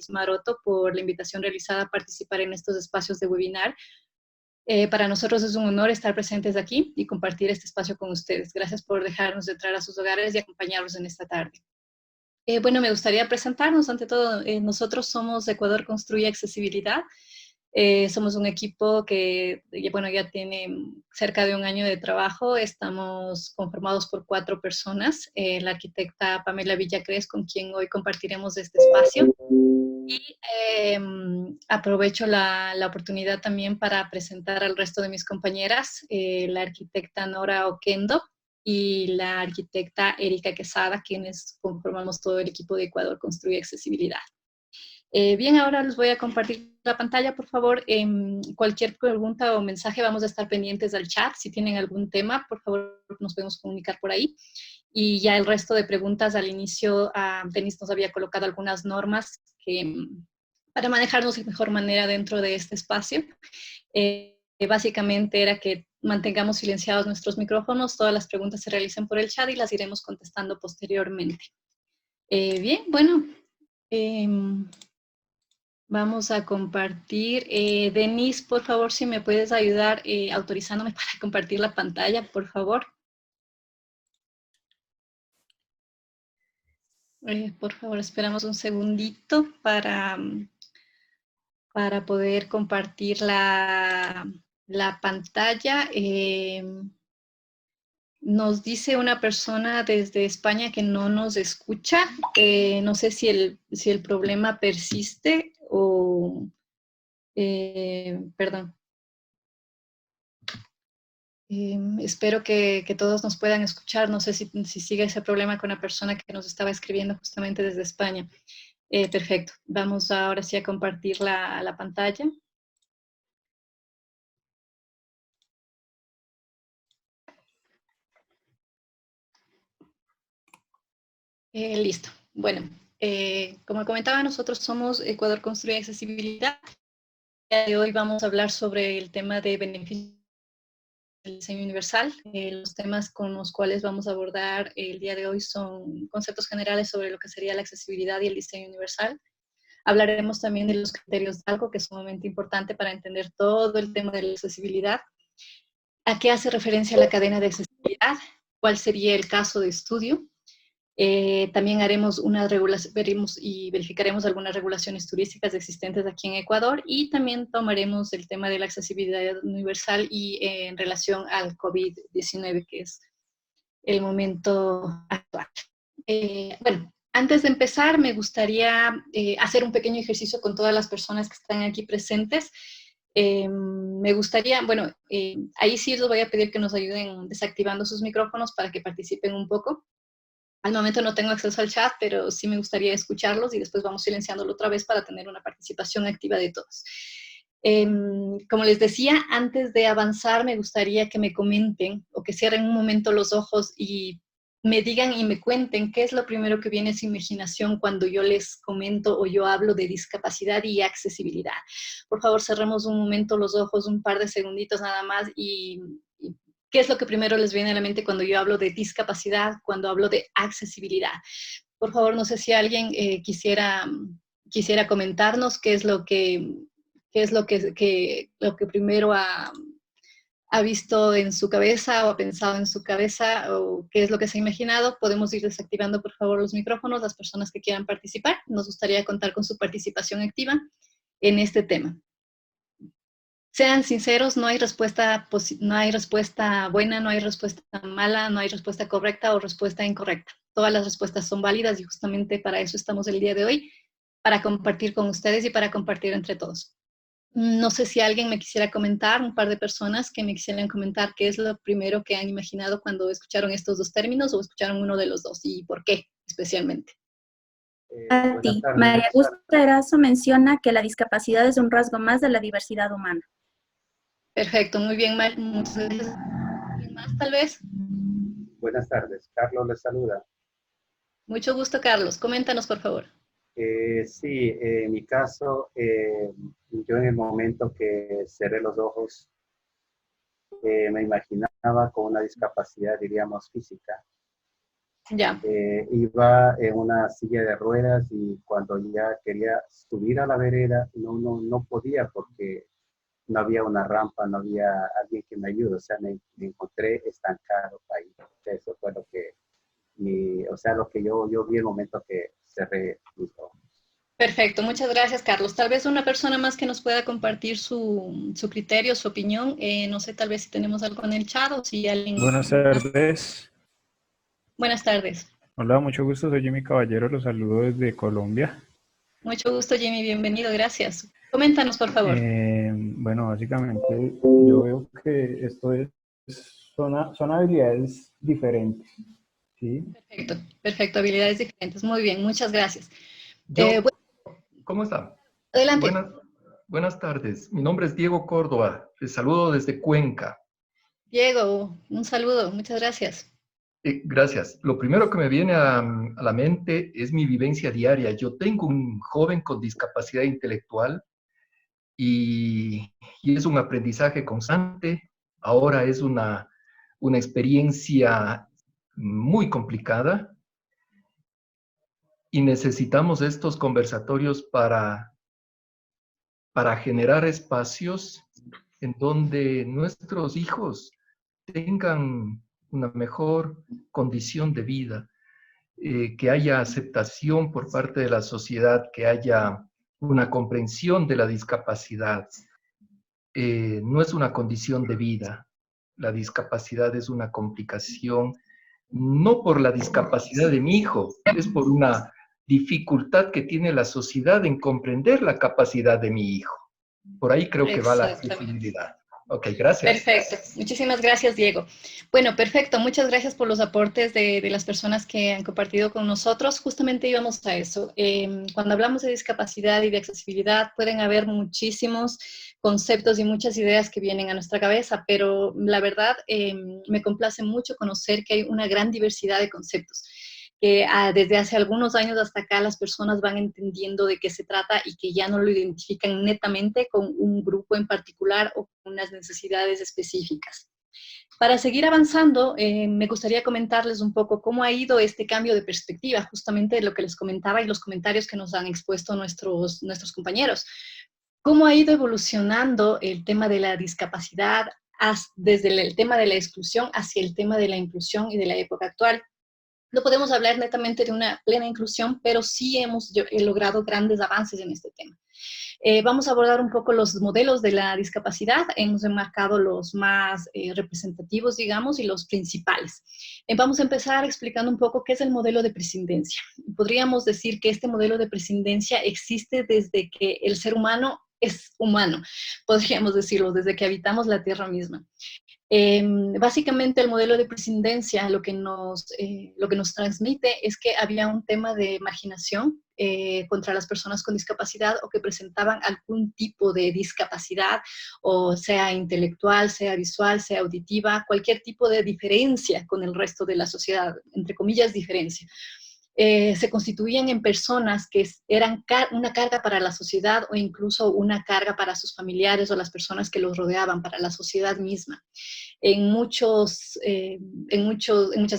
Maroto por la invitación realizada a participar en estos espacios de webinar. Para nosotros es un honor estar presentes aquí y compartir este espacio con ustedes. Gracias por dejarnos entrar a sus hogares y acompañarnos en esta tarde. Bueno, me gustaría presentarnos. Ante todo, nosotros somos Ecuador Construye Accesibilidad. Somos un equipo que, bueno, ya tiene cerca de un año de trabajo. Estamos conformados por 4 personas. La arquitecta Pamela Villacrés, con quien hoy compartiremos este espacio. Y aprovecho la oportunidad también para presentar al resto de mis compañeras, la arquitecta Nora Oquendo y la arquitecta Erika Quesada, quienes conformamos todo el equipo de Ecuador Construye Accesibilidad. Bien, ahora les voy a compartir la pantalla, por favor. Cualquier pregunta o mensaje vamos a estar pendientes del chat. Si tienen algún tema, por favor, nos podemos comunicar por ahí. Y ya el resto de preguntas al inicio, Denis nos había colocado algunas normas para manejarnos de mejor manera dentro de este espacio. Básicamente era que mantengamos silenciados nuestros micrófonos, todas las preguntas se realicen por el chat y las iremos contestando posteriormente. Bien, bueno, vamos a compartir. Denise, por favor, si me puedes ayudar autorizándome para compartir la pantalla, por favor. Por favor, esperamos un segundito para poder compartir la pantalla. Nos dice una persona desde España que no nos escucha. No sé si el problema persiste o... perdón. Espero que todos nos puedan escuchar. No sé si sigue ese problema con la persona que nos estaba escribiendo justamente desde España. Perfecto. Vamos ahora sí a compartir la pantalla. Listo. Bueno, como comentaba, nosotros somos Ecuador Construye Accesibilidad. El día de hoy vamos a hablar sobre el tema de beneficios del diseño universal. Los temas con los cuales vamos a abordar el día de hoy son conceptos generales sobre lo que sería la accesibilidad y el diseño universal. Hablaremos también de los criterios de algo que es sumamente importante para entender todo el tema de la accesibilidad. ¿A qué hace referencia la cadena de accesibilidad? ¿Cuál sería el caso de estudio? También haremos veremos y verificaremos algunas regulaciones turísticas existentes aquí en Ecuador y también tomaremos el tema de la accesibilidad universal y en relación al COVID-19, que es el momento actual. Bueno, antes de empezar, me gustaría hacer un pequeño ejercicio con todas las personas que están aquí presentes. Me gustaría, bueno, ahí sí les voy a pedir que nos ayuden desactivando sus micrófonos para que participen un poco. Al momento no tengo acceso al chat, pero sí me gustaría escucharlos y después vamos silenciándolo otra vez para tener una participación activa de todos. Como les decía, antes de avanzar me gustaría que me comenten o que cierren un momento los ojos y me digan y me cuenten qué es lo primero que viene a su imaginación cuando yo les comento o yo hablo de discapacidad y accesibilidad. Por favor, cerremos un momento los ojos, un par de segunditos nada más y ¿qué es lo que primero les viene a la mente cuando yo hablo de discapacidad, cuando hablo de accesibilidad? Por favor, no sé si alguien quisiera comentarnos qué es lo que primero ha visto en su cabeza o ha pensado en su cabeza o qué es lo que se ha imaginado. Podemos ir desactivando, por favor, los micrófonos, las personas que quieran participar. Nos gustaría contar con su participación activa en este tema. Sean sinceros, no hay respuesta buena, no hay respuesta mala, no hay respuesta correcta o respuesta incorrecta. Todas las respuestas son válidas y justamente para eso estamos el día de hoy, para compartir con ustedes y para compartir entre todos. No sé si alguien me quisiera comentar, un par de personas que me quisieran comentar qué es lo primero que han imaginado cuando escucharon estos dos términos o escucharon uno de los dos y por qué especialmente. A ti, María Augusta Erazo menciona que la discapacidad es un rasgo más de la diversidad humana. Perfecto, muy bien, muchas gracias. ¿Alguien más, tal vez? Buenas tardes, Carlos les saluda. Mucho gusto, Carlos. Coméntanos, por favor. Sí, en mi caso, yo en el momento que cerré los ojos, me imaginaba con una discapacidad, diríamos, física. Ya. Iba en una silla de ruedas y cuando ya quería subir a la vereda, no podía porque no había una rampa, no había alguien que me ayude, o sea, me encontré estancado ahí. Eso fue lo que, o sea, lo que yo vi el momento que cerré mis ojos. Perfecto, muchas gracias, Carlos. Tal vez una persona más que nos pueda compartir su criterio, su opinión. No sé, tal vez si tenemos algo en el chat o si alguien Buenas más. tardes. Buenas tardes. Hola, mucho gusto. Soy Jimmy Caballero. Los saludo desde Colombia. Mucho gusto, Jimmy. Bienvenido. Gracias. Coméntanos, por favor. Bueno, básicamente yo veo que son habilidades diferentes, ¿sí? Perfecto, perfecto. Habilidades diferentes. Muy bien, muchas gracias. Yo, Bueno, ¿cómo está? adelante. Buenas tardes. Mi nombre es Diego Córdoba. Les saludo desde Cuenca. Diego, un saludo. Muchas gracias. Gracias. Lo primero que me viene a la mente es mi vivencia diaria. Yo tengo un joven con discapacidad intelectual y es un aprendizaje constante. Ahora es una experiencia muy complicada y necesitamos estos conversatorios para generar espacios en donde nuestros hijos tengan una mejor condición de vida, que haya aceptación por parte de la sociedad, que haya una comprensión de la discapacidad. No es una condición de vida, la discapacidad es una complicación, no por la discapacidad de mi hijo, es por una dificultad que tiene la sociedad en comprender la capacidad de mi hijo. Por ahí creo que va la Exactamente. accesibilidad. Ok, gracias. Perfecto. Muchísimas gracias, Diego. Bueno, perfecto. Muchas gracias por los aportes de las personas que han compartido con nosotros. Justamente íbamos a eso. Cuando hablamos de discapacidad y de accesibilidad, pueden haber muchísimos conceptos y muchas ideas que vienen a nuestra cabeza, pero la verdad me complace mucho conocer que hay una gran diversidad de conceptos que desde hace algunos años hasta acá las personas van entendiendo de qué se trata y que ya no lo identifican netamente con un grupo en particular o con unas necesidades específicas. Para seguir avanzando, me gustaría comentarles un poco cómo ha ido este cambio de perspectiva, justamente lo que les comentaba y los comentarios que nos han expuesto nuestros compañeros. Cómo ha ido evolucionando el tema de la discapacidad desde el tema de la exclusión hacia el tema de la inclusión y de la época actual. No podemos hablar netamente de una plena inclusión, pero sí hemos logrado grandes avances en este tema. Vamos a abordar un poco los modelos de la discapacidad. Hemos enmarcado los más representativos, digamos, y los principales. Vamos a empezar explicando un poco qué es el modelo de prescindencia. Podríamos decir que este modelo de prescindencia existe desde que el ser humano es humano, podríamos decirlo, desde que habitamos la Tierra misma. Básicamente el modelo de prescindencia lo que nos transmite es que había un tema de marginación contra las personas con discapacidad o que presentaban algún tipo de discapacidad, o sea intelectual, sea visual, sea auditiva, cualquier tipo de diferencia con el resto de la sociedad, entre comillas diferencia. Se constituían en personas que eran una carga para la sociedad o incluso una carga para sus familiares o las personas que los rodeaban, para la sociedad misma. En muchas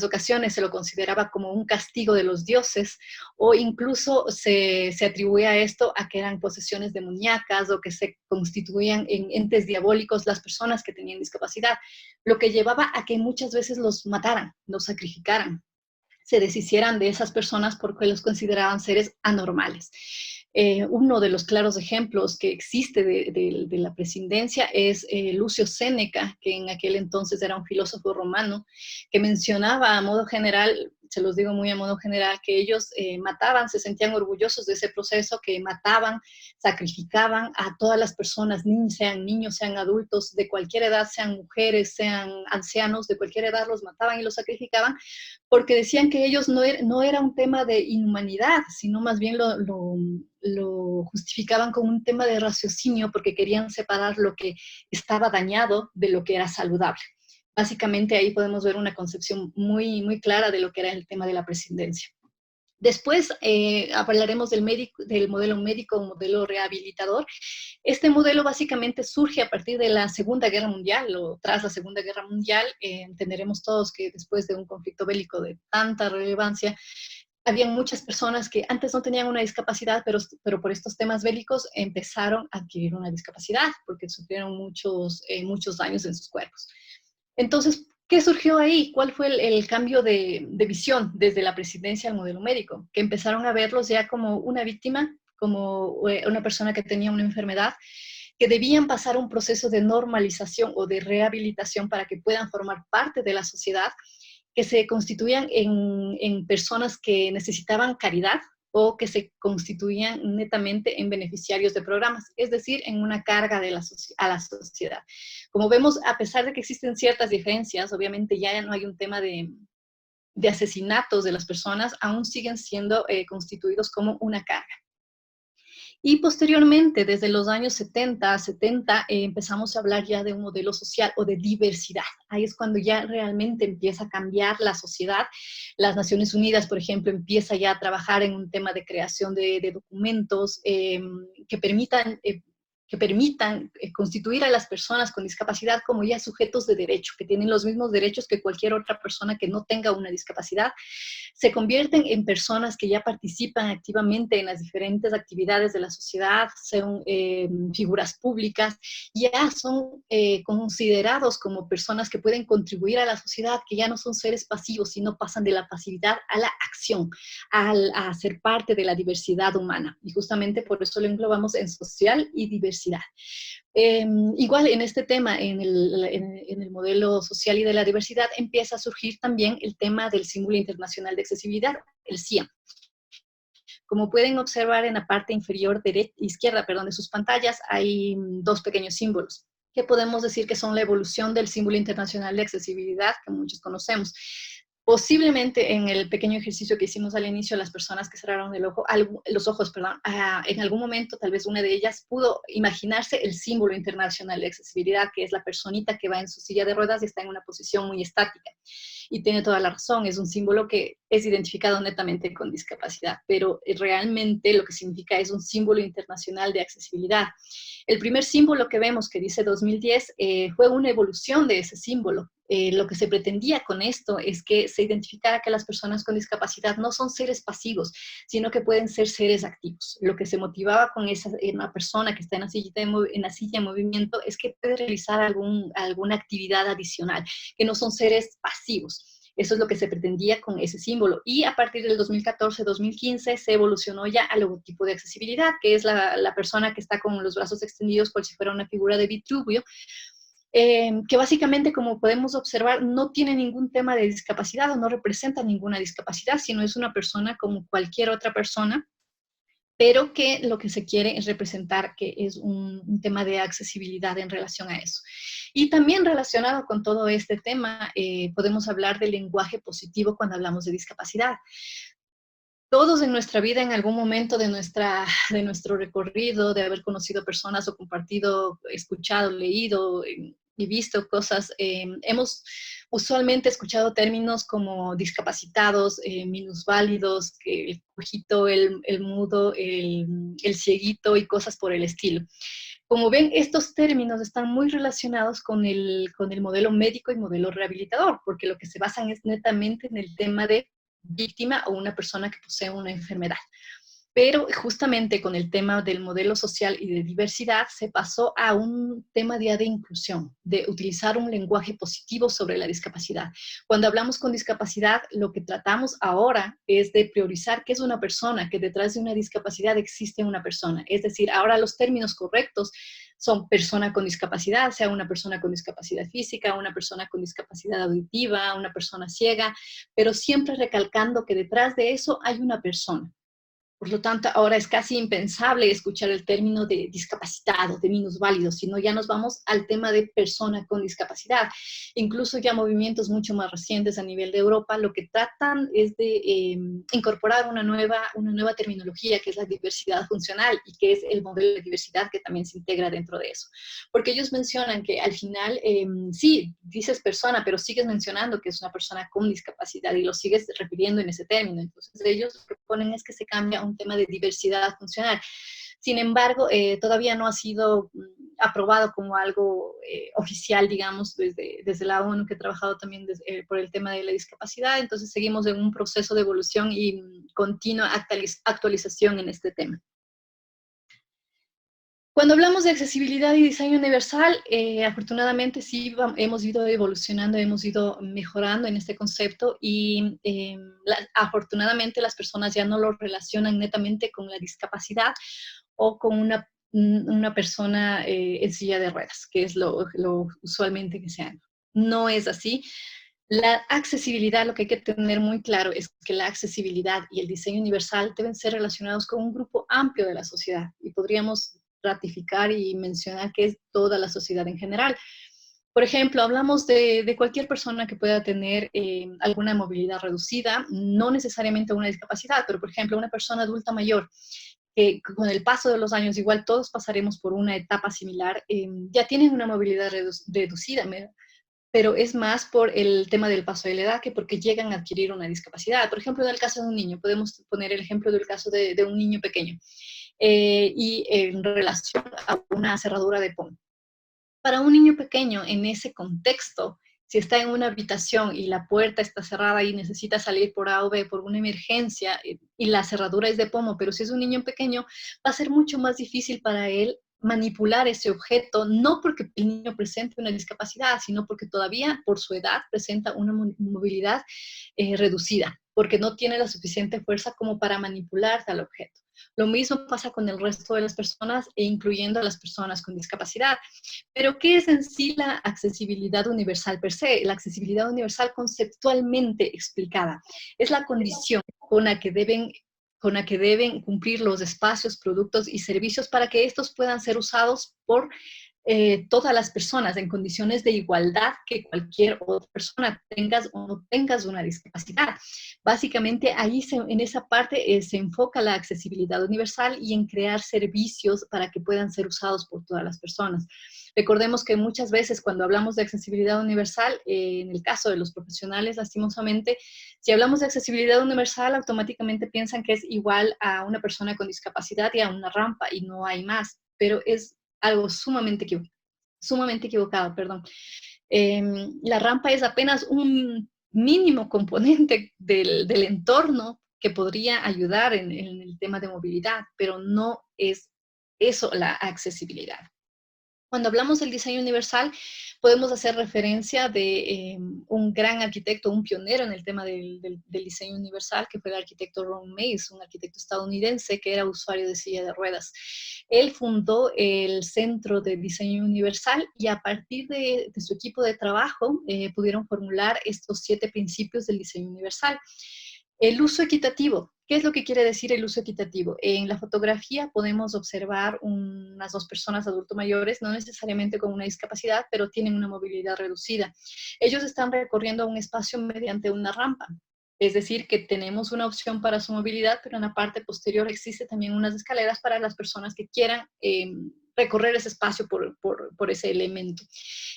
ocasiones se lo consideraba como un castigo de los dioses o incluso se atribuía esto a que eran posesiones demoníacas o que se constituían en entes diabólicos las personas que tenían discapacidad, lo que llevaba a que muchas veces los mataran, los sacrificaran, se deshicieran de esas personas porque los consideraban seres anormales. Uno de los claros ejemplos que existe de la prescindencia es Lucio Séneca, que en aquel entonces era un filósofo romano, que mencionaba a modo general, se los digo muy a modo general, que ellos mataban, se sentían orgullosos de ese proceso, que mataban, sacrificaban a todas las personas, sean niños, sean adultos, de cualquier edad, sean mujeres, sean ancianos, de cualquier edad los mataban y los sacrificaban, porque decían que ellos no era un tema de inhumanidad, sino más bien lo justificaban como un tema de raciocinio porque querían separar lo que estaba dañado de lo que era saludable. Básicamente ahí podemos ver una concepción muy, muy clara de lo que era el tema de la prescindencia. Después hablaremos del modelo médico, modelo rehabilitador. Este modelo básicamente surge a partir de la Segunda Guerra Mundial o tras la Segunda Guerra Mundial. Entenderemos todos que después de un conflicto bélico de tanta relevancia, habían muchas personas que antes no tenían una discapacidad, pero por estos temas bélicos empezaron a adquirir una discapacidad porque sufrieron muchos daños en sus cuerpos. Entonces, ¿qué surgió ahí? ¿Cuál fue el cambio de visión desde la presidencia al modelo médico? Que empezaron a verlos ya como una víctima, como una persona que tenía una enfermedad, que debían pasar un proceso de normalización o de rehabilitación para que puedan formar parte de la sociedad, que se constituían en personas que necesitaban caridad o que se constituían netamente en beneficiarios de programas, es decir, en una carga a la sociedad. Como vemos, a pesar de que existen ciertas diferencias, obviamente ya no hay un tema de asesinatos de las personas, aún siguen siendo constituidos como una carga. Y posteriormente, desde los años 70, empezamos a hablar ya de un modelo social o de diversidad. Ahí es cuando ya realmente empieza a cambiar la sociedad. Las Naciones Unidas, por ejemplo, empieza ya a trabajar en un tema de creación de documentos que permitan constituir a las personas con discapacidad como ya sujetos de derecho, que tienen los mismos derechos que cualquier otra persona que no tenga una discapacidad. Se convierten en personas que ya participan activamente en las diferentes actividades de la sociedad, son figuras públicas, ya son considerados como personas que pueden contribuir a la sociedad, que ya no son seres pasivos, sino pasan de la pasividad a la acción, a ser parte de la diversidad humana. Y justamente por eso lo englobamos en social y diversidad. Igual en este tema, en el modelo social y de la diversidad, empieza a surgir también el tema del símbolo internacional de accesibilidad, el CIAM. Como pueden observar en la parte inferior izquierda de sus pantallas, hay dos pequeños símbolos, que podemos decir que son la evolución del símbolo internacional de accesibilidad que muchos conocemos. Posiblemente en el pequeño ejercicio que hicimos al inicio, las personas que cerraron los ojos, en algún momento tal vez una de ellas pudo imaginarse el símbolo internacional de accesibilidad, que es la personita que va en su silla de ruedas y está en una posición muy estática. Y tiene toda la razón, es un símbolo que es identificado netamente con discapacidad, pero realmente lo que significa es un símbolo internacional de accesibilidad. El primer símbolo que vemos, que dice 2010, fue una evolución de ese símbolo. Lo que se pretendía con esto es que se identificara que las personas con discapacidad no son seres pasivos, sino que pueden ser seres activos. Lo que se motivaba con una persona que está en la silla de movimiento es que puede realizar alguna actividad adicional, que no son seres pasivos. Eso es lo que se pretendía con ese símbolo. Y a partir del 2014-2015 se evolucionó ya al logotipo de accesibilidad, que es la persona que está con los brazos extendidos como si fuera una figura de Vitruvio, que básicamente, como podemos observar, no tiene ningún tema de discapacidad o no representa ninguna discapacidad, sino es una persona como cualquier otra persona, pero que lo que se quiere es representar que es un tema de accesibilidad en relación a eso. Y también relacionado con todo este tema, podemos hablar del lenguaje positivo cuando hablamos de discapacidad. Todos en nuestra vida, en algún momento de nuestro recorrido, de haber conocido personas o compartido, escuchado, leído y visto cosas, hemos usualmente escuchado términos como discapacitados, minusválidos, el cojito, el mudo, el cieguito y cosas por el estilo. Como ven, estos términos están muy relacionados con el modelo médico y modelo rehabilitador, porque lo que se basan es netamente en el tema de víctima o una persona que posee una enfermedad. Pero justamente con el tema del modelo social y de diversidad se pasó a un tema de inclusión, de utilizar un lenguaje positivo sobre la discapacidad. Cuando hablamos con discapacidad, lo que tratamos ahora es de priorizar qué es una persona, que detrás de una discapacidad existe una persona. Es decir, ahora los términos correctos son persona con discapacidad, sea una persona con discapacidad física, una persona con discapacidad auditiva, una persona ciega, pero siempre recalcando que detrás de eso hay una persona. Por lo tanto, ahora es casi impensable escuchar el término de discapacitado, de minusválido, sino ya nos vamos al tema de persona con discapacidad. Incluso ya movimientos mucho más recientes a nivel de Europa lo que tratan es de incorporar una nueva terminología que es la diversidad funcional y que es el modelo de diversidad que también se integra dentro de eso. Porque ellos mencionan que al final, sí, dices persona, pero sigues mencionando que es una persona con discapacidad y lo sigues refiriendo en ese término. Entonces ellos lo que proponen es que se cambia un tema de diversidad funcional. Sin embargo, todavía no ha sido aprobado como algo oficial, digamos, desde la ONU, que ha trabajado también por el tema de la discapacidad. Entonces seguimos en un proceso de evolución y continua actualización en este tema. Cuando hablamos de accesibilidad y diseño universal, afortunadamente sí hemos ido evolucionando, hemos ido mejorando en este concepto y afortunadamente las personas ya no lo relacionan netamente con la discapacidad o con una persona en silla de ruedas, que es lo usualmente que se hace. No es así. La accesibilidad, lo que hay que tener muy claro es que la accesibilidad y el diseño universal deben ser relacionados con un grupo amplio de la sociedad y podríamos ratificar y mencionar que es toda la sociedad en general. Por ejemplo, hablamos de cualquier persona que pueda tener alguna movilidad reducida, no necesariamente una discapacidad, pero por ejemplo, una persona adulta mayor que con el paso de los años, igual todos pasaremos por una etapa similar, ya tienen una movilidad reducida, pero es más por el tema del paso de la edad que porque llegan a adquirir una discapacidad. Por ejemplo, en el caso de un niño, podemos poner el ejemplo del caso de un niño pequeño y en relación a una cerradura de POM. Para un niño pequeño, en ese contexto, si está en una habitación y la puerta está cerrada y necesita salir por A o B por una emergencia y la cerradura es de pomo, pero si es un niño pequeño, va a ser mucho más difícil para él manipular ese objeto, no porque el niño presente una discapacidad, sino porque todavía por su edad presenta una movilidad reducida, porque no tiene la suficiente fuerza como para manipular tal objeto. Lo mismo pasa con el resto de las personas e incluyendo a las personas con discapacidad. Pero, ¿qué es en sí la accesibilidad universal per se? La accesibilidad universal conceptualmente explicada es la condición con la que deben cumplir los espacios, productos y servicios para que estos puedan ser usados por todas las personas en condiciones de igualdad que cualquier otra persona, tengas o no tengas una discapacidad. Básicamente ahí en esa parte se enfoca la accesibilidad universal y en crear servicios para que puedan ser usados por todas las personas. Recordemos que muchas veces cuando hablamos de accesibilidad universal, en el caso de los profesionales, lastimosamente, si hablamos de accesibilidad universal, automáticamente piensan que es igual a una persona con discapacidad y a una rampa y no hay más, pero es algo sumamente equivocado, perdón. La rampa es apenas un mínimo componente del entorno que podría ayudar en el tema de movilidad, pero no es eso la accesibilidad. Cuando hablamos del diseño universal, podemos hacer referencia de un gran arquitecto, un pionero en el tema del diseño universal, que fue el arquitecto Ron Mays, un arquitecto estadounidense que era usuario de silla de ruedas. Él fundó el Centro de Diseño Universal y a partir de su equipo de trabajo pudieron formular estos 7 principios del diseño universal. El uso equitativo. ¿Qué es lo que quiere decir el uso equitativo? En la fotografía podemos observar unas 2 personas adultos mayores, no necesariamente con una discapacidad, pero tienen una movilidad reducida. Ellos están recorriendo un espacio mediante una rampa. Es decir, que tenemos una opción para su movilidad, pero en la parte posterior existe también unas escaleras para las personas que quieran recorrer ese espacio por ese elemento.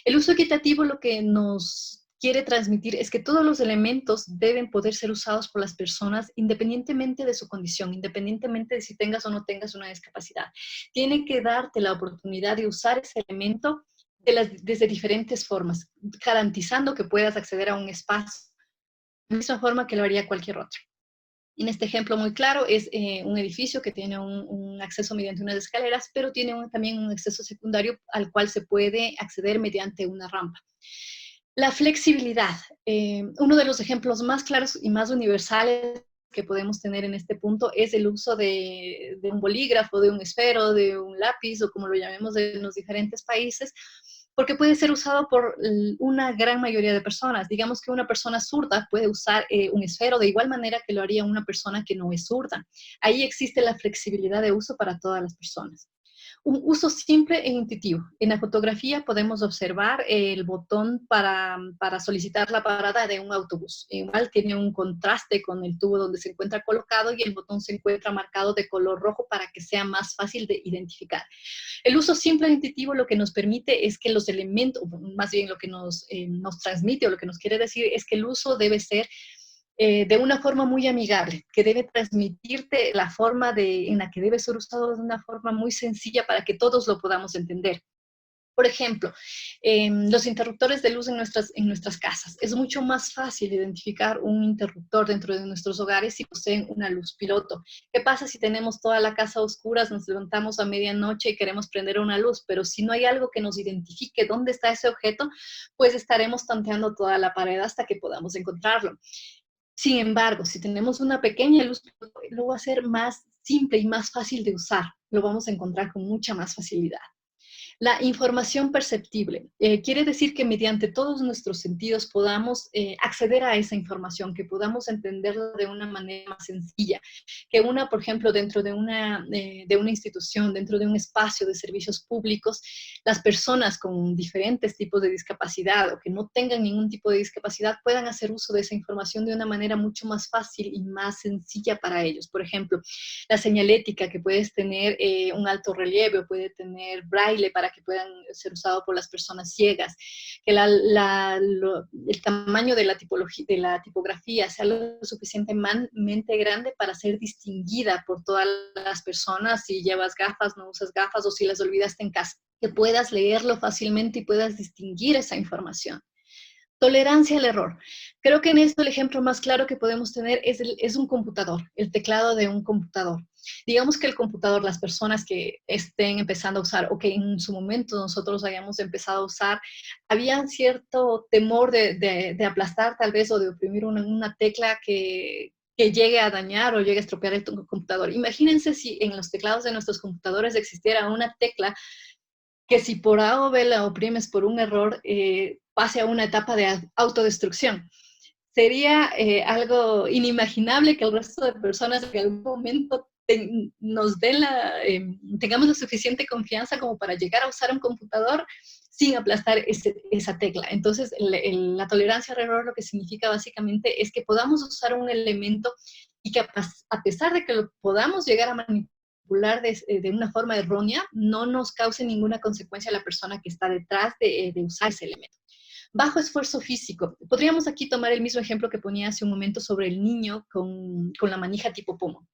El uso equitativo lo que nos quiere transmitir es que todos los elementos deben poder ser usados por las personas independientemente de su condición, independientemente de si tengas o no tengas una discapacidad. Tiene que darte la oportunidad de usar ese elemento desde diferentes formas, garantizando que puedas acceder a un espacio de la misma forma que lo haría cualquier otro. En este ejemplo muy claro es un edificio que tiene un acceso mediante unas escaleras, pero tiene también un acceso secundario al cual se puede acceder mediante una rampa. La flexibilidad, uno de los ejemplos más claros y más universales que podemos tener en este punto es el uso de un bolígrafo, de un esfero, de un lápiz o como lo llamemos en los diferentes países, porque puede ser usado por una gran mayoría de personas. Digamos que una persona zurda puede usar un esfero de igual manera que lo haría una persona que no es zurda. Ahí existe la flexibilidad de uso para todas las personas. Un uso simple e intuitivo. En la fotografía podemos observar el botón para solicitar la parada de un autobús. Igual tiene un contraste con el tubo donde se encuentra colocado y el botón se encuentra marcado de color rojo para que sea más fácil de identificar. El uso simple e intuitivo lo que nos permite es que los elementos, más bien lo que nos transmite o lo que nos quiere decir es que el uso debe ser de una forma muy amigable, que debe transmitirte la forma en la que debe ser usado de una forma muy sencilla para que todos lo podamos entender. Por ejemplo, los interruptores de luz en nuestras casas. Es mucho más fácil identificar un interruptor dentro de nuestros hogares si poseen una luz piloto. ¿Qué pasa si tenemos toda la casa a oscuras, nos levantamos a medianoche y queremos prender una luz, pero si no hay algo que nos identifique dónde está ese objeto, pues estaremos tanteando toda la pared hasta que podamos encontrarlo? Sin embargo, si tenemos una pequeña luz, lo va a ser más simple y más fácil de usar. Lo vamos a encontrar con mucha más facilidad. La información perceptible quiere decir que mediante todos nuestros sentidos podamos acceder a esa información, que podamos entenderla de una manera más sencilla, que por ejemplo, dentro de una institución, dentro de un espacio de servicios públicos, las personas con diferentes tipos de discapacidad o que no tengan ningún tipo de discapacidad puedan hacer uso de esa información de una manera mucho más fácil y más sencilla para ellos. Por ejemplo, la señalética, que puedes tener un alto relieve o puede tener braille para que puedan ser usados por las personas ciegas, que el tamaño de la tipografía sea lo suficientemente grande para ser distinguida por todas las personas, si llevas gafas, no usas gafas o si las olvidaste en casa, que puedas leerlo fácilmente y puedas distinguir esa información. Tolerancia al error. Creo que en esto el ejemplo más claro que podemos tener es un computador, el teclado de un computador. Digamos que el computador, las personas que estén empezando a usar o que en su momento nosotros hayamos empezado a usar, había cierto temor de aplastar tal vez o de oprimir una tecla que llegue a dañar o llegue a estropear el computador. Imagínense si en los teclados de nuestros computadores existiera una tecla que si por A o B la oprimes por un error, pase a una etapa de autodestrucción. Sería algo inimaginable que el resto de personas en algún momento tengamos la suficiente confianza como para llegar a usar un computador sin aplastar esa tecla. Entonces, la tolerancia al error lo que significa básicamente es que podamos usar un elemento y que a pesar de que lo podamos llegar a manipular de una forma errónea, no nos cause ninguna consecuencia a la persona que está detrás de usar ese elemento. Bajo esfuerzo físico. Podríamos aquí tomar el mismo ejemplo que ponía hace un momento sobre el niño con la manija tipo pomo.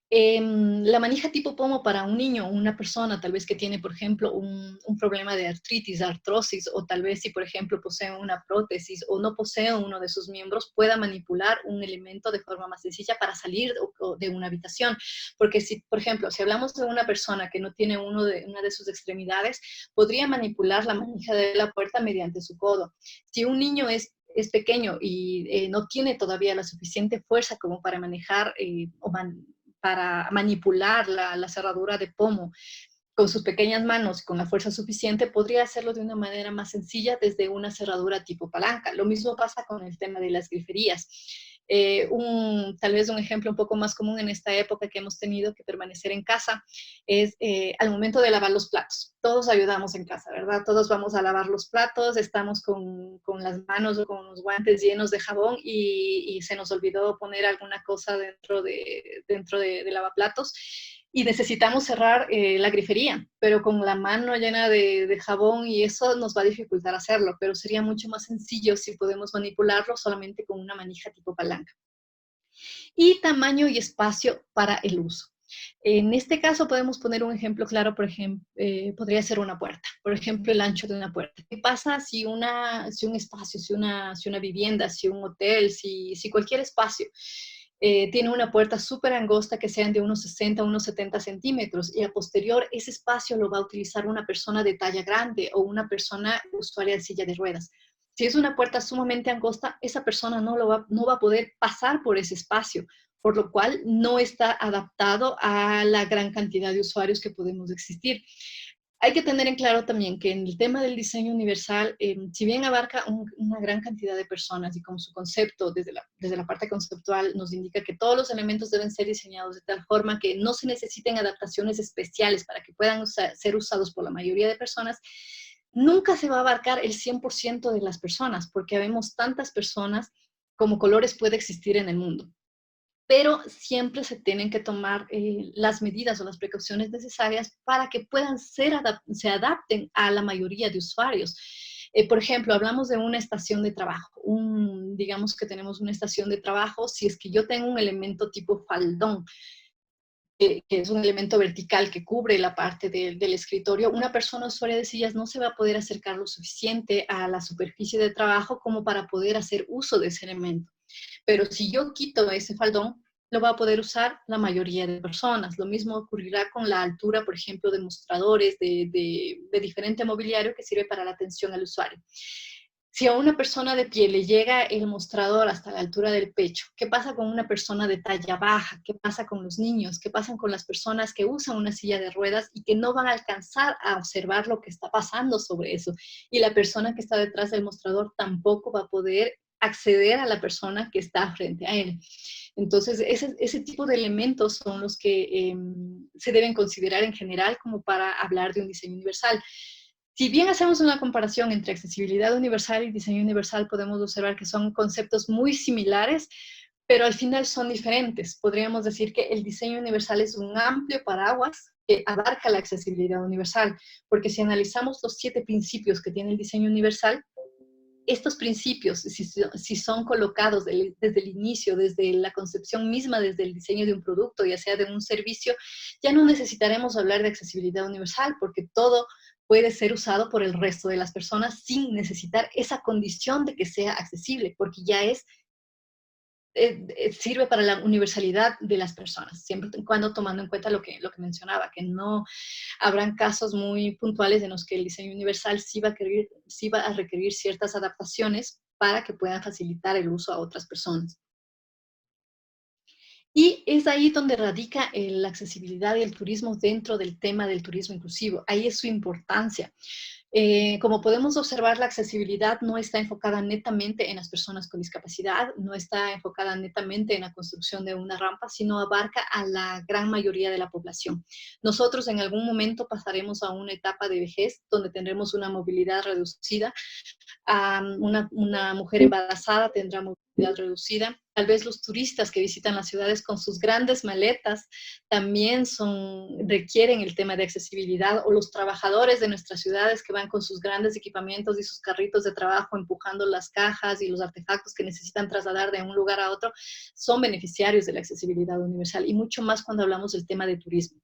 La manija tipo pomo para un niño o una persona tal vez que tiene, por ejemplo, un problema de artritis, artrosis, o tal vez si, por ejemplo, posee una prótesis o no posee uno de sus miembros, pueda manipular un elemento de forma más sencilla para salir de una habitación. Porque si, por ejemplo, si hablamos de una persona que no tiene una de sus extremidades, podría manipular la manija de la puerta mediante su codo. Si un niño es pequeño y no tiene todavía la suficiente fuerza como para manejar para manipular la cerradura de pomo con sus pequeñas manos, con la fuerza suficiente, podría hacerlo de una manera más sencilla desde una cerradura tipo palanca. Lo mismo pasa con el tema de las griferías. Tal vez un ejemplo un poco más común en esta época que hemos tenido que permanecer en casa es al momento de lavar los platos. Todos ayudamos en casa, ¿verdad? Todos vamos a lavar los platos, estamos con las manos o con los guantes llenos de jabón y se nos olvidó poner alguna cosa dentro de lavaplatos y necesitamos cerrar la grifería, pero con la mano llena de jabón y eso nos va a dificultar hacerlo, pero sería mucho más sencillo si podemos manipularlo solamente con una manija tipo palanca. Y tamaño y espacio para el uso. En este caso podemos poner un ejemplo claro, por ejemplo, podría ser una puerta, por ejemplo, el ancho de una puerta. ¿Qué pasa si un espacio, si una vivienda, si un hotel, si cualquier espacio tiene una puerta súper angosta que sean de unos 60 a unos 70 centímetros y a posterior ese espacio lo va a utilizar una persona de talla grande o una persona usuaria de silla de ruedas? Si es una puerta sumamente angosta, esa persona no va a poder pasar por ese espacio, por lo cual no está adaptado a la gran cantidad de usuarios que podemos existir. Hay que tener en claro también que en el tema del diseño universal, si bien abarca una gran cantidad de personas y como su concepto, desde la parte conceptual, nos indica que todos los elementos deben ser diseñados de tal forma que no se necesiten adaptaciones especiales para que puedan ser usados por la mayoría de personas, nunca se va a abarcar el 100% de las personas, porque habemos tantas personas como colores puede existir en el mundo. Pero siempre se tienen que tomar las medidas o las precauciones necesarias para que puedan se adapten a la mayoría de usuarios. Por ejemplo, hablamos de una estación de trabajo. Digamos que tenemos una estación de trabajo, si es que yo tengo un elemento tipo faldón, que es un elemento vertical que cubre la parte del escritorio, una persona usuaria de sillas no se va a poder acercar lo suficiente a la superficie de trabajo como para poder hacer uso de ese elemento. Pero si yo quito ese faldón, lo va a poder usar la mayoría de personas. Lo mismo ocurrirá con la altura, por ejemplo, de mostradores, de diferente mobiliario que sirve para la atención al usuario. Si a una persona de pie le llega el mostrador hasta la altura del pecho, ¿qué pasa con una persona de talla baja? ¿Qué pasa con los niños? ¿Qué pasa con las personas que usan una silla de ruedas y que no van a alcanzar a observar lo que está pasando sobre eso? Y la persona que está detrás del mostrador tampoco va a poder acceder a la persona que está frente a él. Entonces, ese tipo de elementos son los que se deben considerar en general como para hablar de un diseño universal. Si bien hacemos una comparación entre accesibilidad universal y diseño universal, podemos observar que son conceptos muy similares, pero al final son diferentes. Podríamos decir que el diseño universal es un amplio paraguas que abarca la accesibilidad universal, porque si analizamos los 7 principios que tiene el diseño universal, estos principios, si son colocados desde el inicio, desde la concepción misma, desde el diseño de un producto, ya sea de un servicio, ya no necesitaremos hablar de accesibilidad universal, porque todo puede ser usado por el resto de las personas sin necesitar esa condición de que sea accesible, porque ya sirve para la universalidad de las personas, siempre y cuando tomando en cuenta lo que mencionaba, que no habrán casos muy puntuales en los que el diseño universal sí va a requerir ciertas adaptaciones para que puedan facilitar el uso a otras personas. Y es ahí donde radica la accesibilidad y el turismo dentro del tema del turismo inclusivo. Ahí es su importancia. Como podemos observar, la accesibilidad no está enfocada netamente en las personas con discapacidad, no está enfocada netamente en la construcción de una rampa, sino abarca a la gran mayoría de la población. Nosotros en algún momento pasaremos a una etapa de vejez donde tendremos una movilidad reducida. Una mujer embarazada tendrá movilidad reducida. Tal vez los turistas que visitan las ciudades con sus grandes maletas también requieren el tema de accesibilidad, o los trabajadores de nuestras ciudades que van con sus grandes equipamientos y sus carritos de trabajo empujando las cajas y los artefactos que necesitan trasladar de un lugar a otro, son beneficiarios de la accesibilidad universal, y mucho más cuando hablamos del tema de turismo.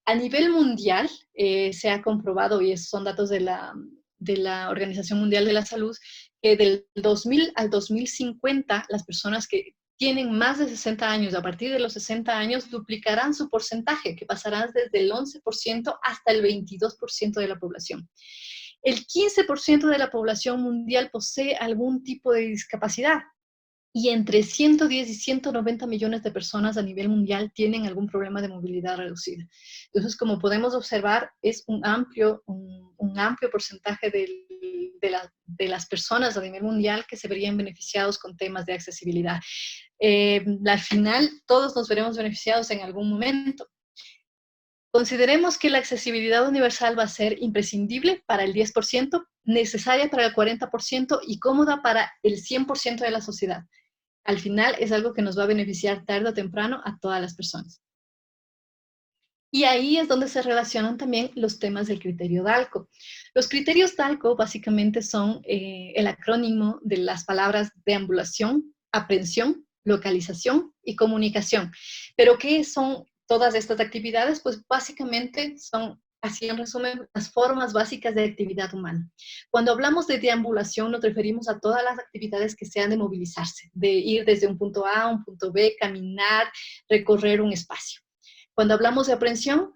A nivel mundial, se ha comprobado, y son datos de la Organización Mundial de la Salud, que del 2000 al 2050, las personas que tienen más de 60 años, a partir de los 60 años, duplicarán su porcentaje, que pasará desde el 11% hasta el 22% de la población. El 15% de la población mundial posee algún tipo de discapacidad, y entre 110 y 190 millones de personas a nivel mundial tienen algún problema de movilidad reducida. Entonces, como podemos observar, es un amplio porcentaje de las personas a nivel mundial que se verían beneficiados con temas de accesibilidad. Al final, todos nos veremos beneficiados en algún momento. Consideremos que la accesibilidad universal va a ser imprescindible para el 10%, necesaria para el 40% y cómoda para el 100% de la sociedad. Al final es algo que nos va a beneficiar tarde o temprano a todas las personas. Y ahí es donde se relacionan también los temas del criterio DALCO. Los criterios DALCO básicamente son el acrónimo de las palabras deambulación, aprehensión, localización y comunicación. ¿Pero qué son todas estas actividades? Pues básicamente son, así en resumen, las formas básicas de actividad humana. Cuando hablamos de deambulación, nos referimos a todas las actividades que sean de movilizarse, de ir desde un punto A a un punto B, caminar, recorrer un espacio. Cuando hablamos de aprehensión,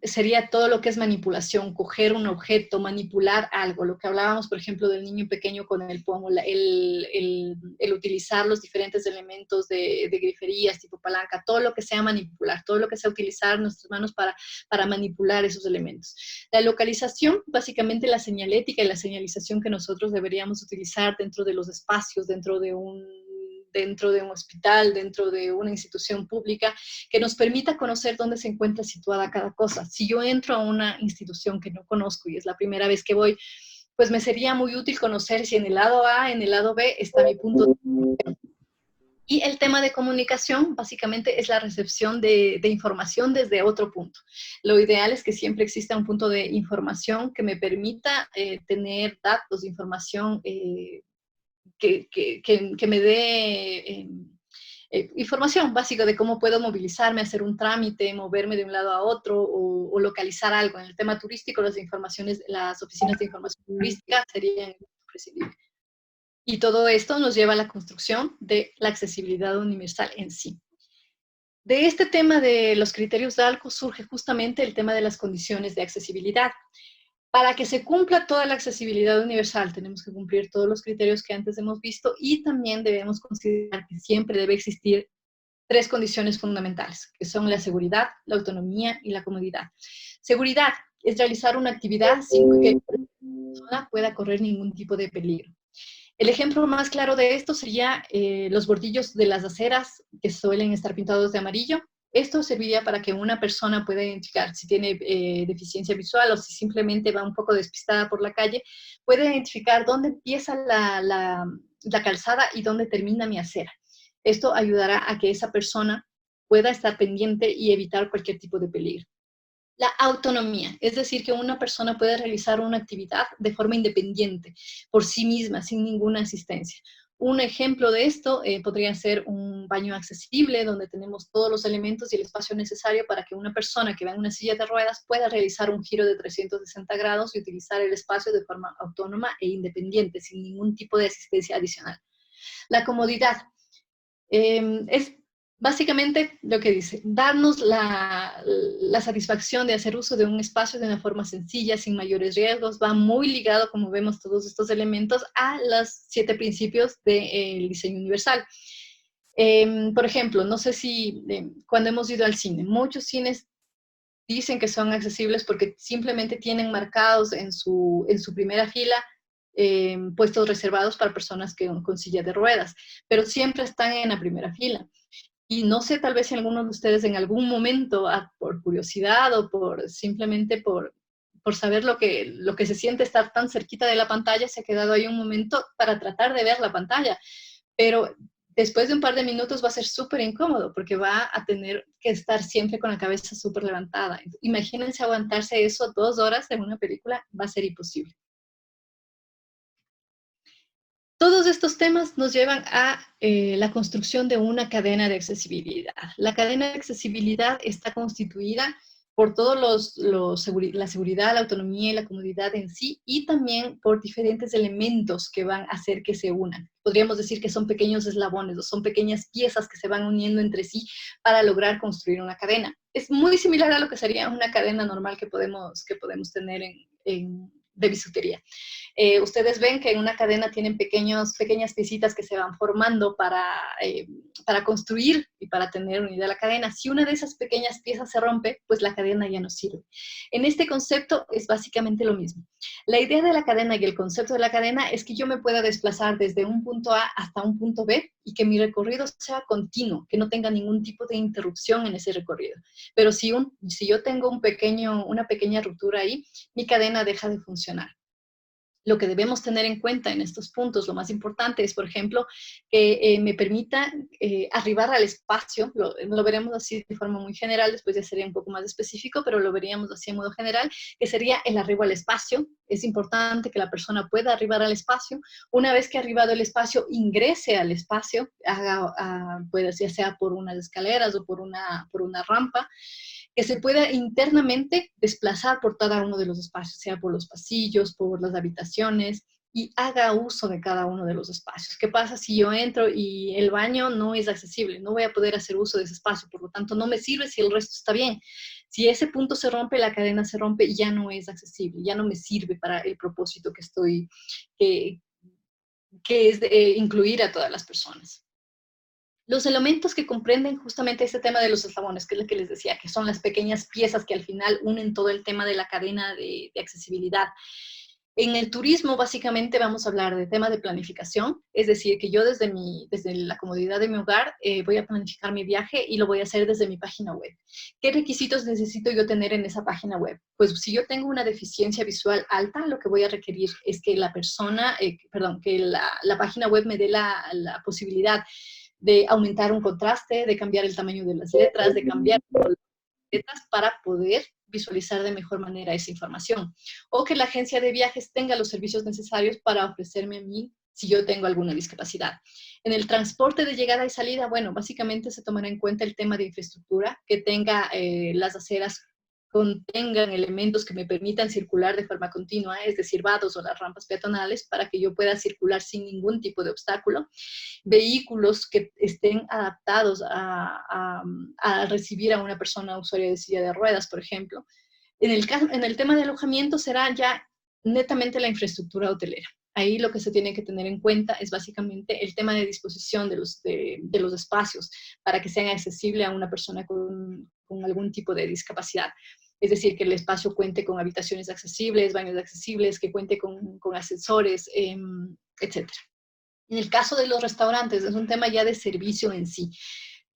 sería todo lo que es manipulación, coger un objeto, manipular algo, lo que hablábamos, por ejemplo, del niño pequeño con el pomo, el utilizar los diferentes elementos de griferías, tipo palanca, todo lo que sea manipular, todo lo que sea utilizar nuestras manos para manipular esos elementos. La localización, básicamente la señalética y la señalización que nosotros deberíamos utilizar dentro de los espacios, dentro de un hospital, dentro de una institución pública, que nos permita conocer dónde se encuentra situada cada cosa. Si yo entro a una institución que no conozco y es la primera vez que voy, pues me sería muy útil conocer si en el lado A, en el lado B, está mi punto de... Y el tema de comunicación, básicamente, es la recepción de información desde otro punto. Lo ideal es que siempre exista un punto de información que me permita tener datos, información que me dé información básica de cómo puedo movilizarme, hacer un trámite, moverme de un lado a otro o localizar algo. En el tema turístico, las oficinas de información turística serían imprescindibles. Y todo esto nos lleva a la construcción de la accesibilidad universal en sí. De este tema de los criterios DALCO surge justamente el tema de las condiciones de accesibilidad. Para que se cumpla toda la accesibilidad universal, tenemos que cumplir todos los criterios que antes hemos visto y también debemos considerar que siempre debe existir 3 condiciones fundamentales, que son la seguridad, la autonomía y la comodidad. Seguridad es realizar una actividad sin que la persona pueda correr ningún tipo de peligro. El ejemplo más claro de esto sería los bordillos de las aceras que suelen estar pintados de amarillo. Esto serviría para que una persona pueda identificar si tiene deficiencia visual o si simplemente va un poco despistada por la calle, puede identificar dónde empieza la calzada y dónde termina mi acera. Esto ayudará a que esa persona pueda estar pendiente y evitar cualquier tipo de peligro. La autonomía, es decir, que una persona puede realizar una actividad de forma independiente, por sí misma, sin ninguna asistencia. Un ejemplo de esto podría ser un baño accesible, donde tenemos todos los elementos y el espacio necesario para que una persona que va en una silla de ruedas pueda realizar un giro de 360 grados y utilizar el espacio de forma autónoma e independiente, sin ningún tipo de asistencia adicional. La comodidad es básicamente lo que dice, darnos la satisfacción de hacer uso de un espacio de una forma sencilla, sin mayores riesgos, va muy ligado, como vemos todos estos elementos, a los 7 principios del diseño universal. Por ejemplo, no sé si cuando hemos ido al cine, muchos cines dicen que son accesibles porque simplemente tienen marcados en su primera fila puestos reservados para personas con silla de ruedas, pero siempre están en la primera fila. Y no sé, tal vez si alguno de ustedes en algún momento, por curiosidad o simplemente por saber lo que se siente estar tan cerquita de la pantalla, se ha quedado ahí un momento para tratar de ver la pantalla. Pero después de un par de minutos va a ser súper incómodo porque va a tener que estar siempre con la cabeza súper levantada. Imagínense aguantarse eso 2 horas en una película, va a ser imposible. Todos estos temas nos llevan a la construcción de una cadena de accesibilidad. La cadena de accesibilidad está constituida por todos la seguridad, la autonomía y la comodidad en sí, y también por diferentes elementos que van a hacer que se unan. Podríamos decir que son pequeños eslabones o son pequeñas piezas que se van uniendo entre sí para lograr construir una cadena. Es muy similar a lo que sería una cadena normal que podemos tener de bisutería. Ustedes ven que en una cadena tienen pequeñas piecitas que se van formando para construir y para tener unida la cadena. Si una de esas pequeñas piezas se rompe, pues la cadena ya no sirve. En este concepto es básicamente lo mismo. La idea de la cadena y el concepto de la cadena es que yo me pueda desplazar desde un punto A hasta un punto B y que mi recorrido sea continuo, que no tenga ningún tipo de interrupción en ese recorrido. Pero si yo tengo una pequeña ruptura ahí, mi cadena deja de funcionar. Lo que debemos tener en cuenta en estos puntos, lo más importante es, por ejemplo, que me permita arribar al espacio, lo veremos así de forma muy general, después ya sería un poco más específico, pero lo veríamos así en modo general, que sería el arribo al espacio. Es importante que la persona pueda arribar al espacio. Una vez que ha arribado al espacio, ingrese al espacio, puede ya sea por unas escaleras o por una rampa, que se pueda internamente desplazar por cada uno de los espacios, sea por los pasillos, por las habitaciones, y haga uso de cada uno de los espacios. ¿Qué pasa si yo entro y el baño no es accesible? No voy a poder hacer uso de ese espacio, por lo tanto no me sirve si el resto está bien. Si ese punto se rompe, la cadena se rompe y ya no es accesible, ya no me sirve para el propósito que es incluir a todas las personas. Los elementos que comprenden justamente este tema de los eslabones, que es lo que les decía, que son las pequeñas piezas que al final unen todo el tema de la cadena de accesibilidad. En el turismo, básicamente, vamos a hablar de tema de planificación, es decir, que yo desde la comodidad de mi hogar voy a planificar mi viaje y lo voy a hacer desde mi página web. ¿Qué requisitos necesito yo tener en esa página web? Pues si yo tengo una deficiencia visual alta, lo que voy a requerir es que la persona, que la página web me dé la posibilidad de aumentar un contraste, de cambiar el tamaño de las letras, de cambiar para poder visualizar de mejor manera esa información. O que la agencia de viajes tenga los servicios necesarios para ofrecerme a mí si yo tengo alguna discapacidad. En el transporte de llegada y salida, bueno, básicamente se tomará en cuenta el tema de infraestructura, que tenga las aceras contengan elementos que me permitan circular de forma continua, es decir, vados o las rampas peatonales, para que yo pueda circular sin ningún tipo de obstáculo. Vehículos que estén adaptados a recibir a una persona usuaria de silla de ruedas, por ejemplo. En el tema de alojamiento será ya netamente la infraestructura hotelera. Ahí lo que se tiene que tener en cuenta es básicamente el tema de disposición de los espacios para que sean accesibles a una persona con algún tipo de discapacidad. Es decir, que el espacio cuente con habitaciones accesibles, baños accesibles, que cuente con ascensores, etc. En el caso de los restaurantes, es un tema ya de servicio en sí.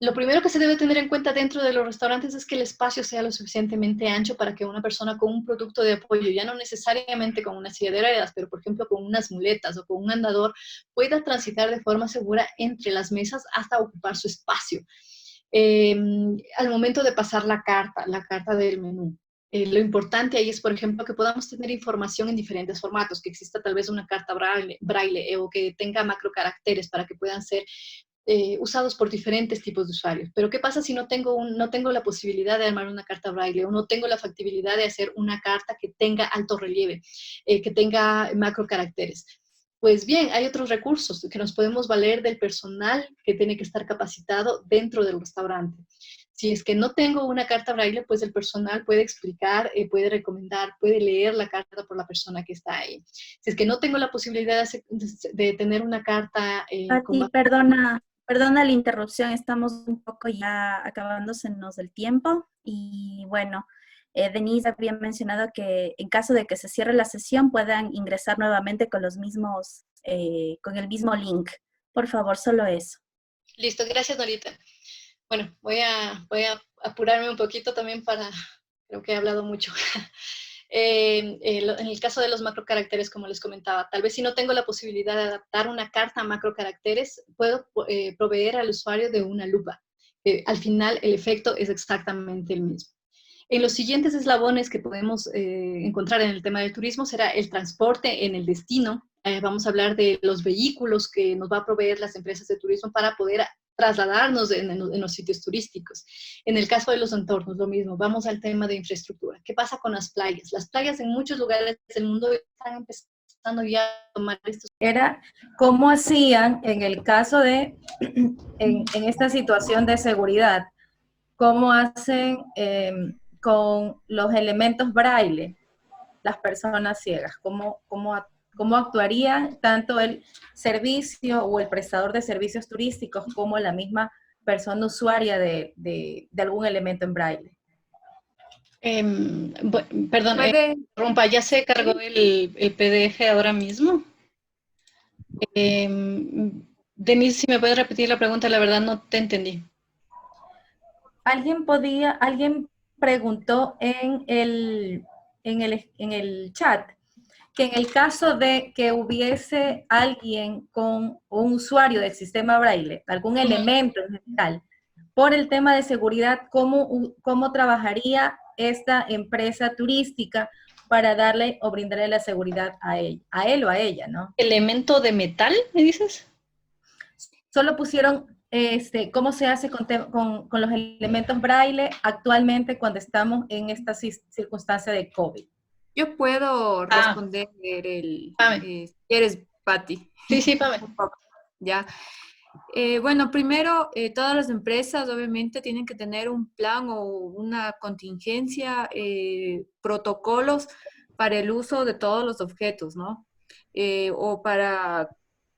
Lo primero que se debe tener en cuenta dentro de los restaurantes es que el espacio sea lo suficientemente ancho para que una persona con un producto de apoyo, ya no necesariamente con una silla de ruedas, pero por ejemplo con unas muletas o con un andador, pueda transitar de forma segura entre las mesas hasta ocupar su espacio. Al momento de pasar la carta del menú. Lo importante ahí es, por ejemplo, que podamos tener información en diferentes formatos, que exista tal vez una carta braille o que tenga macrocaracteres para que puedan ser usados por diferentes tipos de usuarios. Pero ¿qué pasa si no tengo la posibilidad de armar una carta braille o no tengo la factibilidad de hacer una carta que tenga alto relieve, que tenga macrocaracteres? Pues bien, hay otros recursos que nos podemos valer del personal que tiene que estar capacitado dentro del restaurante. Si es que no tengo una carta braille, pues el personal puede explicar, puede recomendar, puede leer la carta por la persona que está ahí. Si es que no tengo la posibilidad de tener una carta... perdona la interrupción, estamos un poco ya acabándosenos el tiempo y bueno, Denise había mencionado que en caso de que se cierre la sesión puedan ingresar nuevamente con con el mismo link. Por favor, solo eso. Listo, gracias Norita. Bueno, voy a apurarme un poquito también creo que he hablado mucho. En el caso de los macrocaracteres, como les comentaba, tal vez si no tengo la posibilidad de adaptar una carta a macrocaracteres, puedo proveer al usuario de una lupa. Al final, el efecto es exactamente el mismo. En los siguientes eslabones que podemos encontrar en el tema del turismo será el transporte en el destino. Vamos a hablar de los vehículos que nos va a proveer las empresas de turismo para poder trasladarnos en los sitios turísticos. En el caso de los entornos, lo mismo. Vamos al tema de infraestructura. ¿Qué pasa con las playas? Las playas en muchos lugares del mundo están empezando ya a tomar estos... Era cómo hacían en el caso de, en esta situación de seguridad, cómo hacen con los elementos braille las personas ciegas, cómo actuaría tanto el servicio o el prestador de servicios turísticos como la misma persona usuaria de algún elemento en braille. Perdón, Rompa, ¿ya se cargó el PDF ahora mismo? Denise, si me puedes repetir la pregunta, la verdad no te entendí. Alguien preguntó en el chat que en el caso de que hubiese alguien con un usuario del sistema braille, algún elemento en general, por el tema de seguridad, ¿cómo trabajaría esta empresa turística para darle o brindarle la seguridad a él o a ella, ¿no? ¿Elemento de metal, me dices? Solo pusieron cómo se hace con los elementos braille actualmente cuando estamos en esta circunstancia de COVID. Yo puedo responder si quieres, Patti. Sí, Pame. Ya. Bueno, primero, todas las empresas obviamente tienen que tener un plan o una contingencia, protocolos para el uso de todos los objetos, ¿no? O para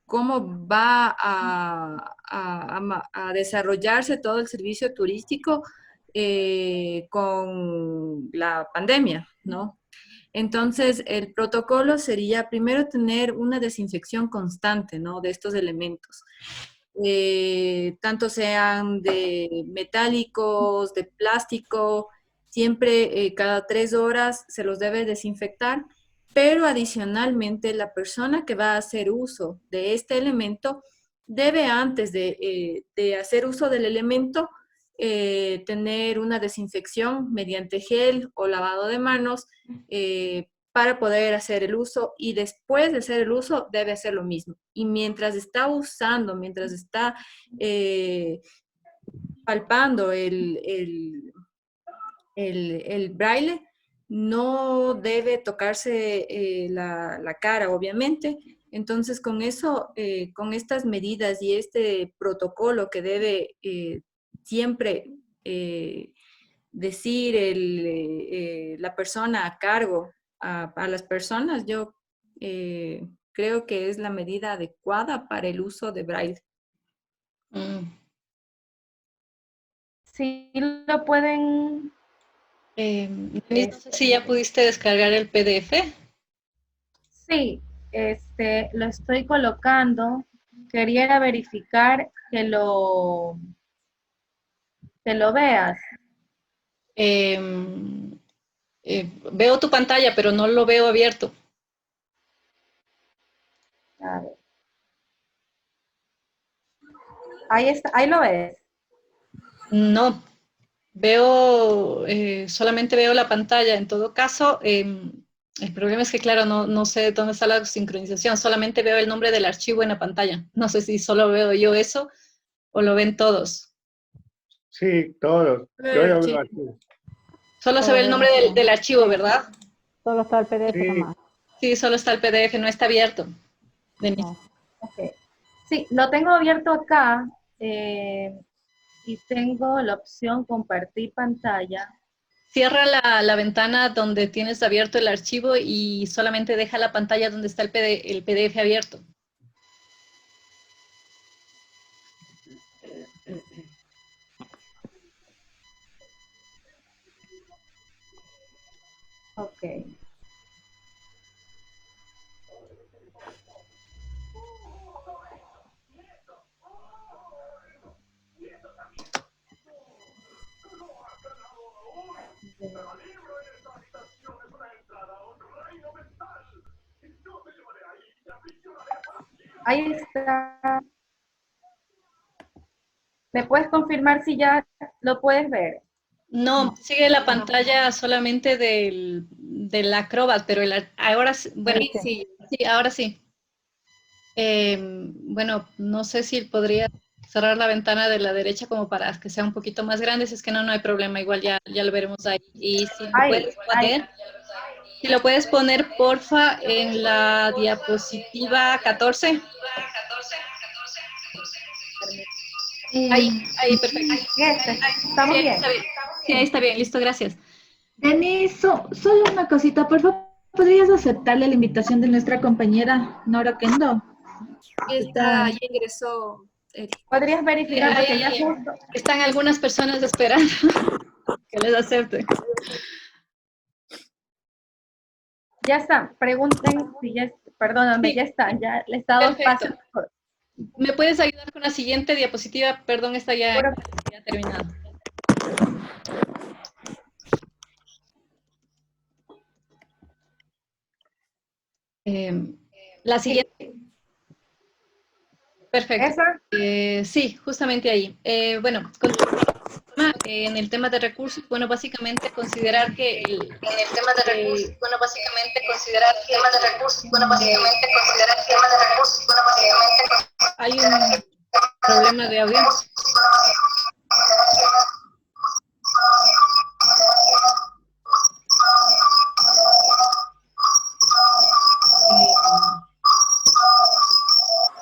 cómo va a desarrollarse todo el servicio turístico con la pandemia, ¿no? Entonces, el protocolo sería primero tener una desinfección constante, ¿no? De estos elementos. Tanto sean de metálicos, de plástico, siempre cada 3 horas se los debe desinfectar, pero adicionalmente la persona que va a hacer uso de este elemento debe antes de hacer uso del elemento tener una desinfección mediante gel o lavado de manos para poder hacer el uso y después de hacer el uso debe hacer lo mismo. Y mientras está usando, mientras está palpando el braille, no debe tocarse la cara, obviamente. Entonces, con eso, con estas medidas y este protocolo que debe siempre decir la persona a cargo a las personas, yo creo que es la medida adecuada para el uso de braille. Mm. Sí, lo pueden... Denise, no sé si ya pudiste descargar el PDF. Sí, lo estoy colocando. Quería verificar que lo veas. Veo tu pantalla, pero no lo veo abierto. A ver. Ahí está, ahí lo ves. No, veo, solamente veo la pantalla. En todo caso, el problema es que, claro, no sé dónde está la sincronización. Solamente veo el nombre del archivo en la pantalla. No sé si solo veo yo eso o lo ven todos. Sí, todos. Yo ya veo aquí. Solo se ve el nombre del archivo, ¿verdad? Solo está el PDF Sí. nomás. Sí, solo está el PDF, no está abierto. Denise. No. Okay. Sí, lo tengo abierto acá y tengo la opción compartir pantalla. Cierra la ventana donde tienes abierto el archivo y solamente deja la pantalla donde está el PDF abierto. Ok. Ahí está. ¿Me puedes confirmar si ya lo puedes ver? No, sigue la pantalla solamente del Acrobat, pero ahora, bueno, Sí. sí, ahora sí. Bueno, no sé si podría cerrar la ventana de la derecha como para que sea un poquito más grande, si es que no hay problema, igual ya lo veremos ahí. Y si lo puedes poner, porfa, en la diapositiva 14. Ahí, perfecto. ¿Estamos Sí, bien? está bien. Sí, ahí está bien, listo, gracias. Denise, solo una cosita, por favor, ¿podrías aceptarle la invitación de nuestra compañera Nora Kendo? Ya ingresó. ¿Podrías verificar porque ya justo... Están algunas personas esperando que les acepten. Ya está, pregunten si ya, perdóname, Sí. ya está, ya le he dado Perfecto. paso. ¿Me puedes ayudar con la siguiente diapositiva? Perdón, esta ya terminado. La siguiente. Perfecto. ¿Esa? Sí, justamente ahí. Bueno, en el tema de recursos, bueno, básicamente considerar que hay un problema de audio.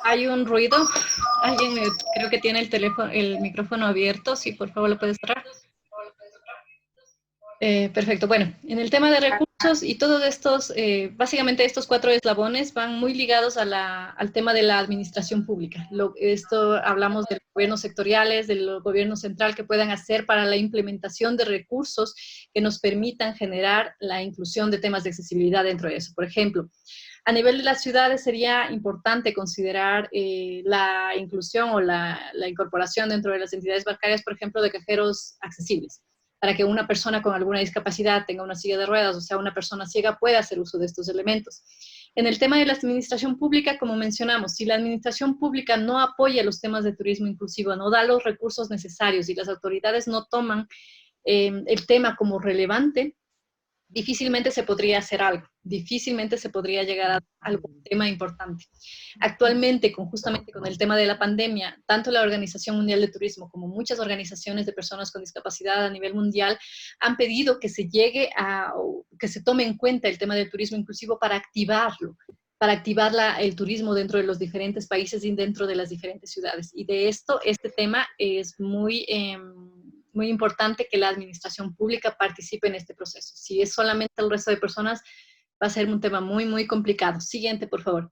Hay un ruido. Alguien creo que tiene el teléfono, el micrófono abierto. Sí, por favor, lo puedes cerrar. Perfecto. Bueno, en el tema de recursos y todos estos, básicamente estos 4 eslabones van muy ligados al tema de la administración pública. Esto hablamos de los gobiernos sectoriales, del gobierno central que puedan hacer para la implementación de recursos que nos permitan generar la inclusión de temas de accesibilidad dentro de eso. Por ejemplo, a nivel de las ciudades sería importante considerar la inclusión o la incorporación dentro de las entidades bancarias, por ejemplo, de cajeros accesibles, para que una persona con alguna discapacidad tenga una silla de ruedas, o sea, una persona ciega pueda hacer uso de estos elementos. En el tema de la administración pública, como mencionamos, si la administración pública no apoya los temas de turismo inclusivo, no da los recursos necesarios y las autoridades no toman el tema como relevante, difícilmente se podría hacer algo, difícilmente se podría llegar a algún tema importante. Actualmente, justamente con el tema de la pandemia, tanto la Organización Mundial de Turismo como muchas organizaciones de personas con discapacidad a nivel mundial han pedido que se llegue que se tome en cuenta el tema del turismo inclusivo para activarlo, para activar el turismo dentro de los diferentes países y dentro de las diferentes ciudades. Y de esto, este tema es muy importante que la administración pública participe en este proceso. Si es solamente el resto de personas, va a ser un tema muy, muy complicado. Siguiente, por favor.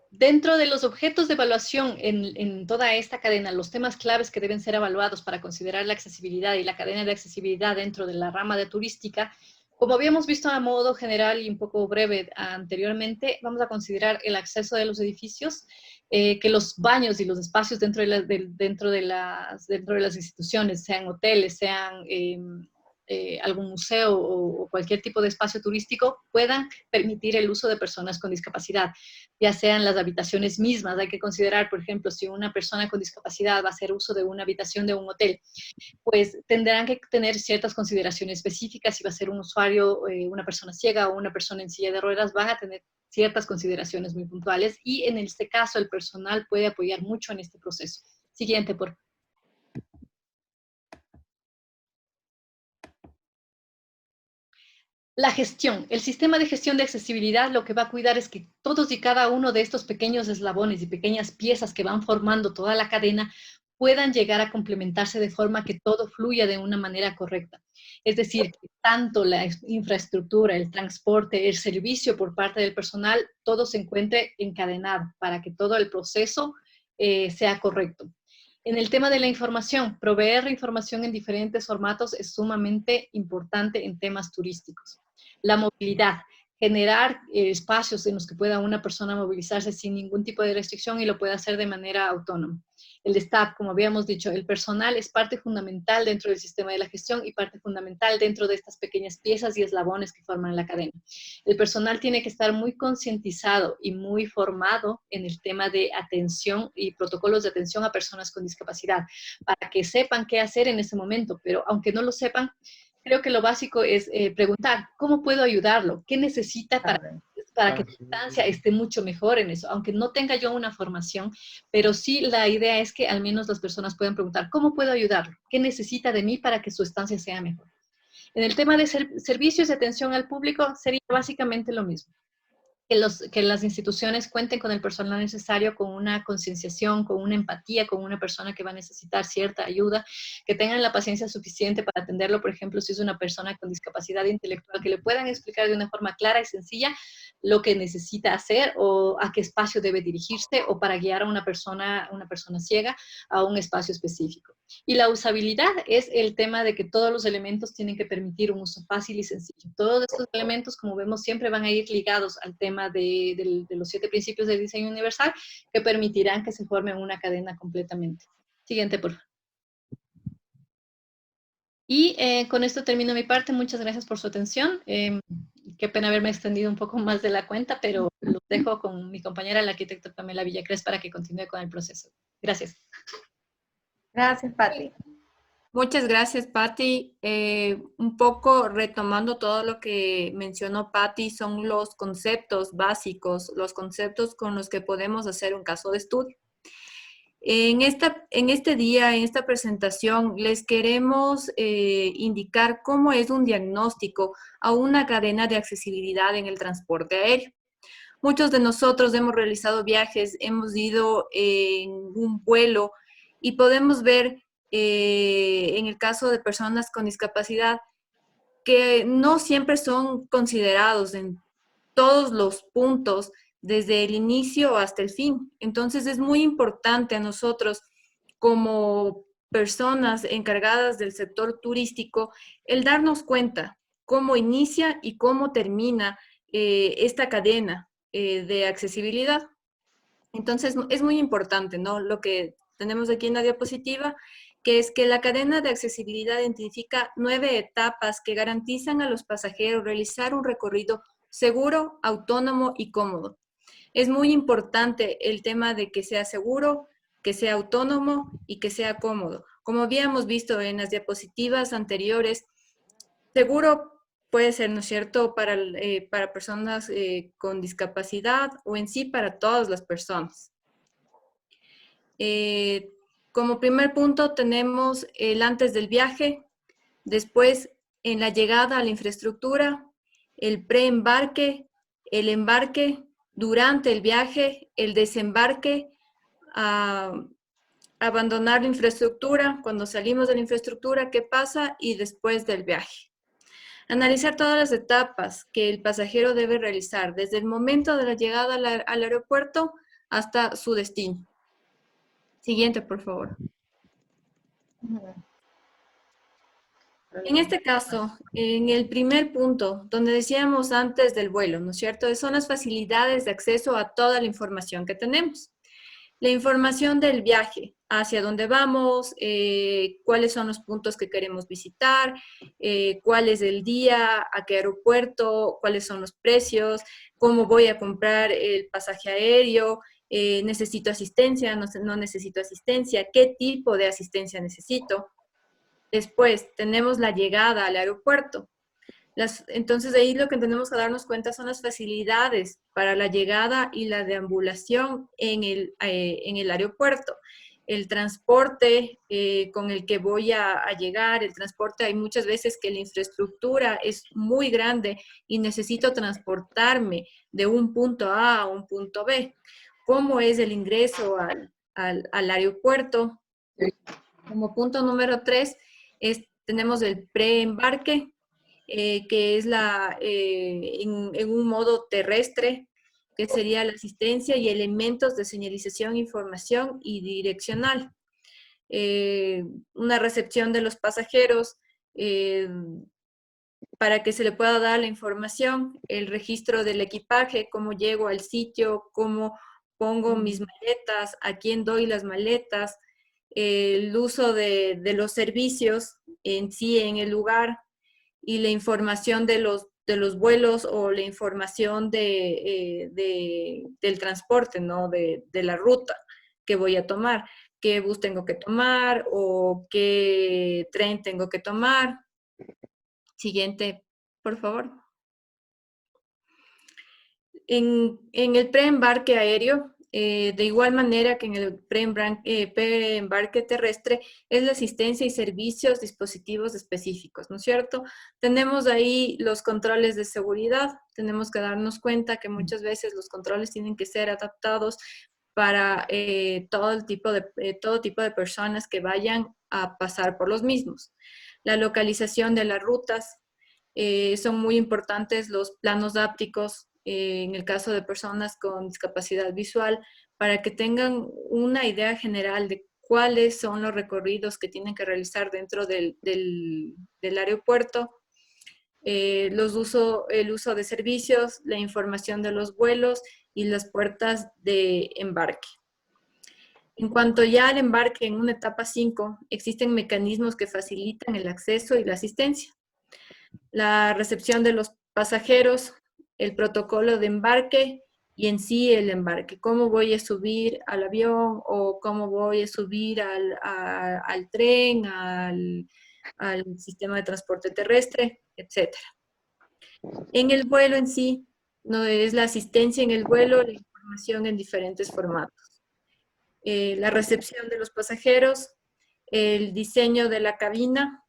Dentro de los objetos de evaluación en toda esta cadena, los temas claves que deben ser evaluados para considerar la accesibilidad y la cadena de accesibilidad dentro de la rama de turística, como habíamos visto a modo general y un poco breve anteriormente, vamos a considerar el acceso de los edificios, que los baños y los espacios dentro de las instituciones, sean hoteles, sean algún museo o cualquier tipo de espacio turístico, puedan permitir el uso de personas con discapacidad, ya sean las habitaciones mismas. Hay que considerar, por ejemplo, si una persona con discapacidad va a hacer uso de una habitación de un hotel, pues tendrán que tener ciertas consideraciones específicas. Si va a ser un usuario, una persona ciega o una persona en silla de ruedas, van a tener ciertas consideraciones muy puntuales y en este caso el personal puede apoyar mucho en este proceso. Siguiente, por favor. La gestión, el sistema de gestión de accesibilidad lo que va a cuidar es que todos y cada uno de estos pequeños eslabones y pequeñas piezas que van formando toda la cadena puedan llegar a complementarse de forma que todo fluya de una manera correcta. Es decir, que tanto la infraestructura, el transporte, el servicio por parte del personal, todo se encuentre encadenado para que todo el proceso sea correcto. En el tema de la información, proveer información en diferentes formatos es sumamente importante en temas turísticos. La movilidad, generar espacios en los que pueda una persona movilizarse sin ningún tipo de restricción y lo pueda hacer de manera autónoma. El staff, como habíamos dicho, el personal es parte fundamental dentro del sistema de la gestión y parte fundamental dentro de estas pequeñas piezas y eslabones que forman la cadena. El personal tiene que estar muy concientizado y muy formado en el tema de atención y protocolos de atención a personas con discapacidad, para que sepan qué hacer en ese momento, pero aunque no lo sepan, creo que lo básico es preguntar, ¿cómo puedo ayudarlo? ¿Qué necesita para que su estancia esté mucho mejor en eso? Aunque no tenga yo una formación, pero sí la idea es que al menos las personas puedan preguntar, ¿cómo puedo ayudarlo? ¿Qué necesita de mí para que su estancia sea mejor? En el tema de servicios de atención al público sería básicamente lo mismo. Que las instituciones cuenten con el personal necesario, con una concienciación, con una empatía, con una persona que va a necesitar cierta ayuda, que tengan la paciencia suficiente para atenderlo, por ejemplo, si es una persona con discapacidad intelectual, que le puedan explicar de una forma clara y sencilla lo que necesita hacer o a qué espacio debe dirigirse o para guiar a una persona ciega a un espacio específico. Y la usabilidad es el tema de que todos los elementos tienen que permitir un uso fácil y sencillo. Todos estos elementos, como vemos, siempre van a ir ligados al tema de los 7 principios del diseño universal que permitirán que se forme una cadena completamente. Siguiente, por favor. Y con esto termino mi parte. Muchas gracias por su atención. Qué pena haberme extendido un poco más de la cuenta, pero los dejo con mi compañera, la arquitecta Pamela Villacrés, para que continúe con el proceso. Gracias. Gracias, Pati. Muchas gracias, Pati. Un poco retomando todo lo que mencionó Pati, son los conceptos básicos, los conceptos con los que podemos hacer un caso de estudio. En este día, en esta presentación, les queremos indicar cómo es un diagnóstico a una cadena de accesibilidad en el transporte aéreo. Muchos de nosotros hemos realizado viajes, hemos ido en un vuelo y podemos ver en el caso de personas con discapacidad que no siempre son considerados en todos los puntos desde el inicio hasta el fin. Entonces es muy importante a nosotros como personas encargadas del sector turístico el darnos cuenta cómo inicia y cómo termina esta cadena de accesibilidad. Entonces es muy importante, ¿no? Lo que tenemos aquí en la diapositiva, que es que la cadena de accesibilidad identifica 9 etapas que garantizan a los pasajeros realizar un recorrido seguro, autónomo y cómodo. Es muy importante el tema de que sea seguro, que sea autónomo y que sea cómodo. Como habíamos visto en las diapositivas anteriores, seguro puede ser, ¿no es cierto?, para personas con discapacidad o en sí para todas las personas. Como primer punto tenemos el antes del viaje, después en la llegada a la infraestructura, el preembarque, el embarque, durante el viaje, el desembarque, abandonar la infraestructura, cuando salimos de la infraestructura, qué pasa y después del viaje. Analizar todas las etapas que el pasajero debe realizar, desde el momento de la llegada al aeropuerto hasta su destino. Siguiente, por favor. En este caso, en el primer punto, donde decíamos antes del vuelo, ¿no es cierto? Son las facilidades de acceso a toda la información que tenemos. La información del viaje, hacia dónde vamos, cuáles son los puntos que queremos visitar, cuál es el día, a qué aeropuerto, cuáles son los precios, cómo voy a comprar el pasaje aéreo, necesito asistencia, no necesito asistencia, qué tipo de asistencia necesito. Después tenemos la llegada al aeropuerto. Entonces ahí lo que tenemos que darnos cuenta son las facilidades para la llegada y la deambulación en el aeropuerto. El transporte con el que voy a llegar, el transporte, hay muchas veces que la infraestructura es muy grande y necesito transportarme de un punto A a un punto B. ¿Cómo es el ingreso al aeropuerto? Como punto número 3, tenemos el preembarque, que es en un modo terrestre, que sería la asistencia y elementos de señalización, información y direccional. Una recepción de los pasajeros para que se le pueda dar la información, el registro del equipaje, cómo llego al sitio, cómo pongo mis maletas, a quién doy las maletas, el uso de los servicios en sí en el lugar y la información de los vuelos o la información del transporte, ¿no? De la ruta que voy a tomar, qué bus tengo que tomar o qué tren tengo que tomar. Siguiente, por favor. En el preembarque aéreo, de igual manera que en el preembarque terrestre, es la asistencia y servicios, dispositivos específicos, ¿no es cierto? Tenemos ahí los controles de seguridad, tenemos que darnos cuenta que muchas veces los controles tienen que ser adaptados para todo tipo de personas que vayan a pasar por los mismos. La localización de las rutas, son muy importantes los planos ápticos, en el caso de personas con discapacidad visual, para que tengan una idea general de cuáles son los recorridos que tienen que realizar dentro del aeropuerto, el uso de servicios, la información de los vuelos y las puertas de embarque. En cuanto ya al embarque en una etapa 5, existen mecanismos que facilitan el acceso y la asistencia. La recepción de los pasajeros, el protocolo de embarque y en sí el embarque. Cómo voy a subir al avión o cómo voy a subir al tren, al sistema de transporte terrestre, etc. En el vuelo en sí, no es la asistencia en el vuelo, la información en diferentes formatos. la recepción de los pasajeros, el diseño de la cabina.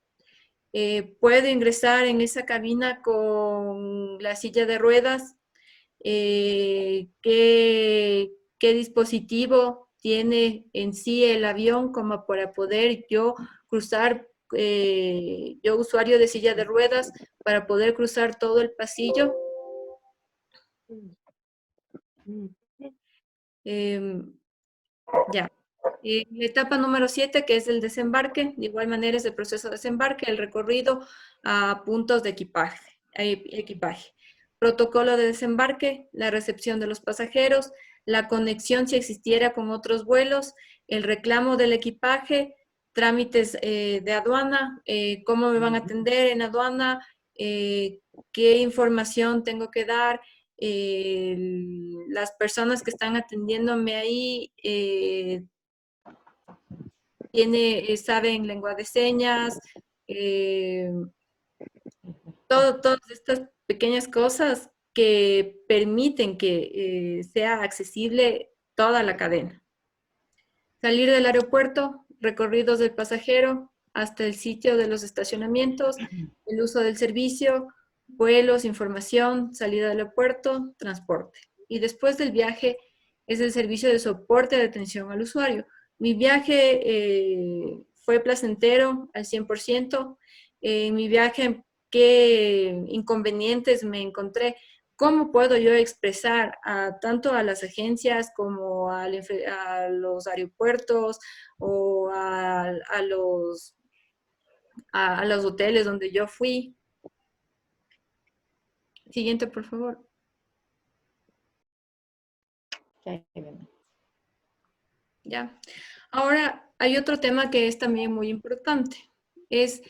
Puedo ingresar en esa cabina con la silla de ruedas. ¿Qué dispositivo tiene en sí el avión como para poder yo cruzar, yo usuario de silla de ruedas, para poder cruzar todo el pasillo? Ya. La etapa número 7, que es el desembarque, de igual manera es el proceso de desembarque, el recorrido a puntos de equipaje. Protocolo de desembarque, la recepción de los pasajeros, la conexión si existiera con otros vuelos, el reclamo del equipaje, trámites de aduana, cómo me van a atender en aduana, qué información tengo que dar, las personas que están atendiéndome ahí saben lengua de señas, todas estas pequeñas cosas que permiten que sea accesible toda la cadena. Salir del aeropuerto, recorridos del pasajero hasta el sitio de los estacionamientos, el uso del servicio, vuelos, información, salida del aeropuerto, transporte. Y después del viaje es el servicio de soporte de atención al usuario. Mi viaje fue placentero al 100%. En mi viaje, ¿qué inconvenientes me encontré? ¿Cómo puedo yo expresar tanto a las agencias como a los aeropuertos o a los hoteles donde yo fui? Siguiente, por favor. Ya. Ahora, hay otro tema que es también muy importante. Es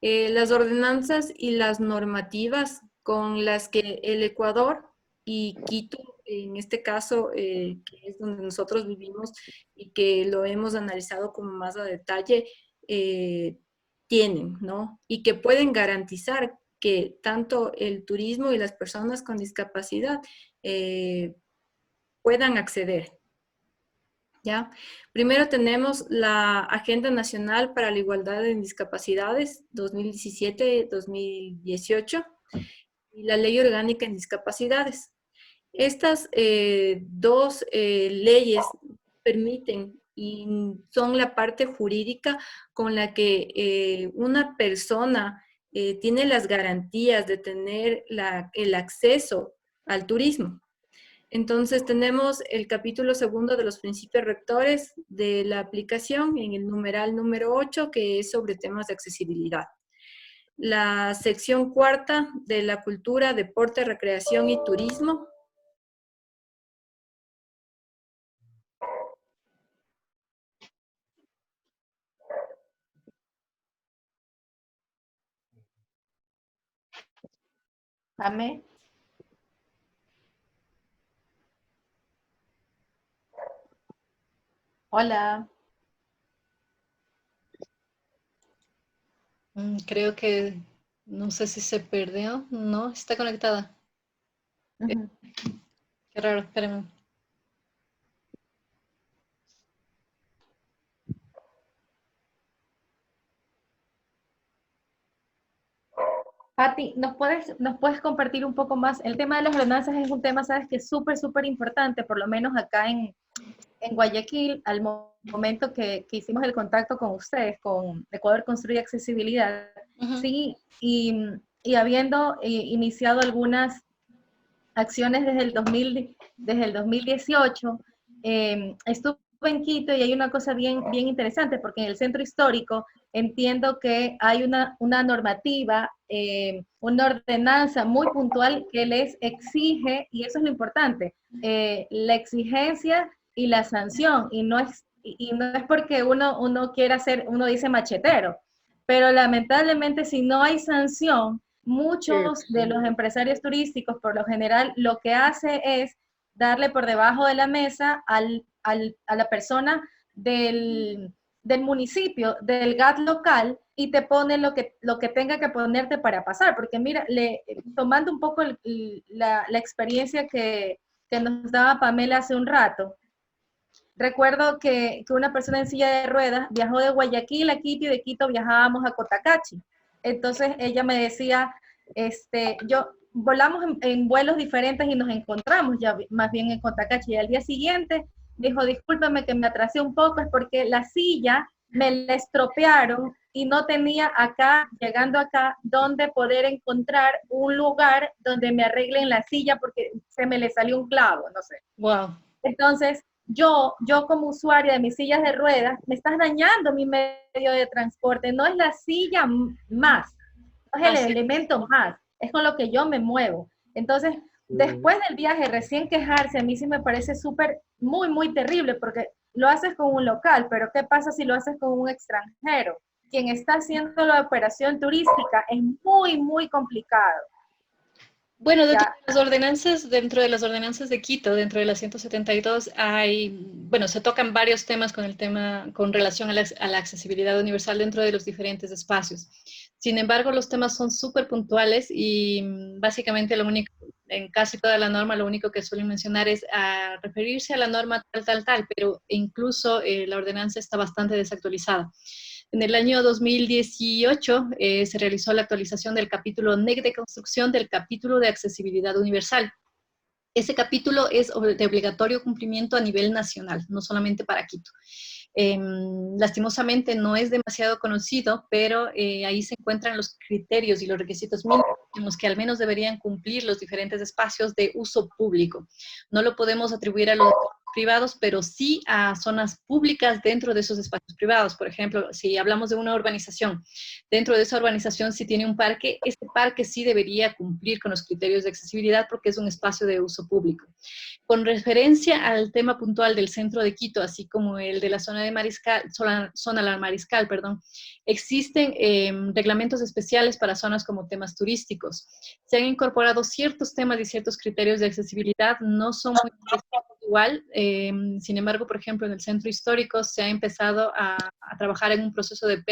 las ordenanzas y las normativas con las que el Ecuador y Quito, en este caso, que es donde nosotros vivimos y que lo hemos analizado como más a detalle, tienen, ¿no? Y que pueden garantizar que tanto el turismo y las personas con discapacidad puedan acceder. ¿Ya? Primero tenemos la Agenda Nacional para la Igualdad en Discapacidades 2017-2018 y la Ley Orgánica en Discapacidades. Estas dos leyes permiten y son la parte jurídica con la que una persona tiene las garantías de tener el acceso al turismo. Entonces tenemos el capítulo 2 de los principios rectores de la aplicación en el numeral número 8, que es sobre temas de accesibilidad. La sección 4 de la cultura, deporte, recreación y turismo. Amé. Hola. Creo que, no sé si se perdió. No, está conectada. Qué raro, espérenme. Pati, ¿nos puedes compartir un poco más? El tema de las ordenanzas es un tema, sabes, que es súper, súper importante, por lo menos acá en Guayaquil, al momento que hicimos el contacto con ustedes, con Ecuador Construye Accesibilidad, sí, y habiendo iniciado algunas acciones desde el 2018, estuve en Quito y hay una cosa bien, bien interesante, porque en el centro histórico entiendo que hay una normativa, una ordenanza muy puntual que les exige, y eso es lo importante, la exigencia y la sanción, y no es porque uno quiera ser, uno dice machetero, pero lamentablemente si no hay sanción, muchos de los empresarios turísticos, por lo general, lo que hace es darle por debajo de la mesa a la persona del municipio, del GAT local, y te pone lo que tenga que ponerte para pasar. Porque mira, tomando un poco la experiencia que nos daba Pamela hace un rato, recuerdo que una persona en silla de ruedas viajó de Guayaquil a Quito y de Quito viajábamos a Cotacachi. Entonces ella me decía, volamos en vuelos diferentes y nos encontramos ya más bien en Cotacachi. Y al día siguiente dijo, discúlpame que me atrasé un poco, es porque la silla me la estropearon y no tenía acá, llegando acá, donde poder encontrar un lugar donde me arreglen la silla porque se me le salió un clavo, no sé. Wow. Entonces, yo como usuaria de mis sillas de ruedas, me estás dañando mi medio de transporte, no es la silla más, no es el elemento más, es con lo que yo me muevo. Entonces, después del viaje, recién quejarse, a mí sí me parece muy, muy terrible, porque lo haces con un local, pero ¿qué pasa si lo haces con un extranjero? Quien está haciendo la operación turística es muy, muy complicado. Bueno, dentro de las ordenanzas de Quito, dentro de las 172, se tocan varios temas con relación a la accesibilidad universal dentro de los diferentes espacios. Sin embargo, los temas son súper puntuales y básicamente en casi toda la norma, lo único que suelen mencionar es referirse a la norma tal, pero incluso la ordenanza está bastante desactualizada. En el año 2018 se realizó la actualización del capítulo NEC de construcción del capítulo de accesibilidad universal. Ese capítulo es de obligatorio cumplimiento a nivel nacional, no solamente para Quito. Lastimosamente no es demasiado conocido, pero ahí se encuentran los criterios y los requisitos mínimos en los que al menos deberían cumplir los diferentes espacios de uso público. No lo podemos atribuir a los privados, pero sí a zonas públicas dentro de esos espacios privados. Por ejemplo, si hablamos de una urbanización, dentro de esa urbanización si tiene un parque, este parque sí debería cumplir con los criterios de accesibilidad porque es un espacio de uso público. Con referencia al tema puntual del centro de Quito, así como el de la zona de zona La Mariscal, existen reglamentos especiales para zonas como temas turísticos. Se han incorporado ciertos temas y ciertos criterios de accesibilidad, no son muy igual, sin embargo, por ejemplo, en el centro histórico se ha empezado a trabajar en un proceso de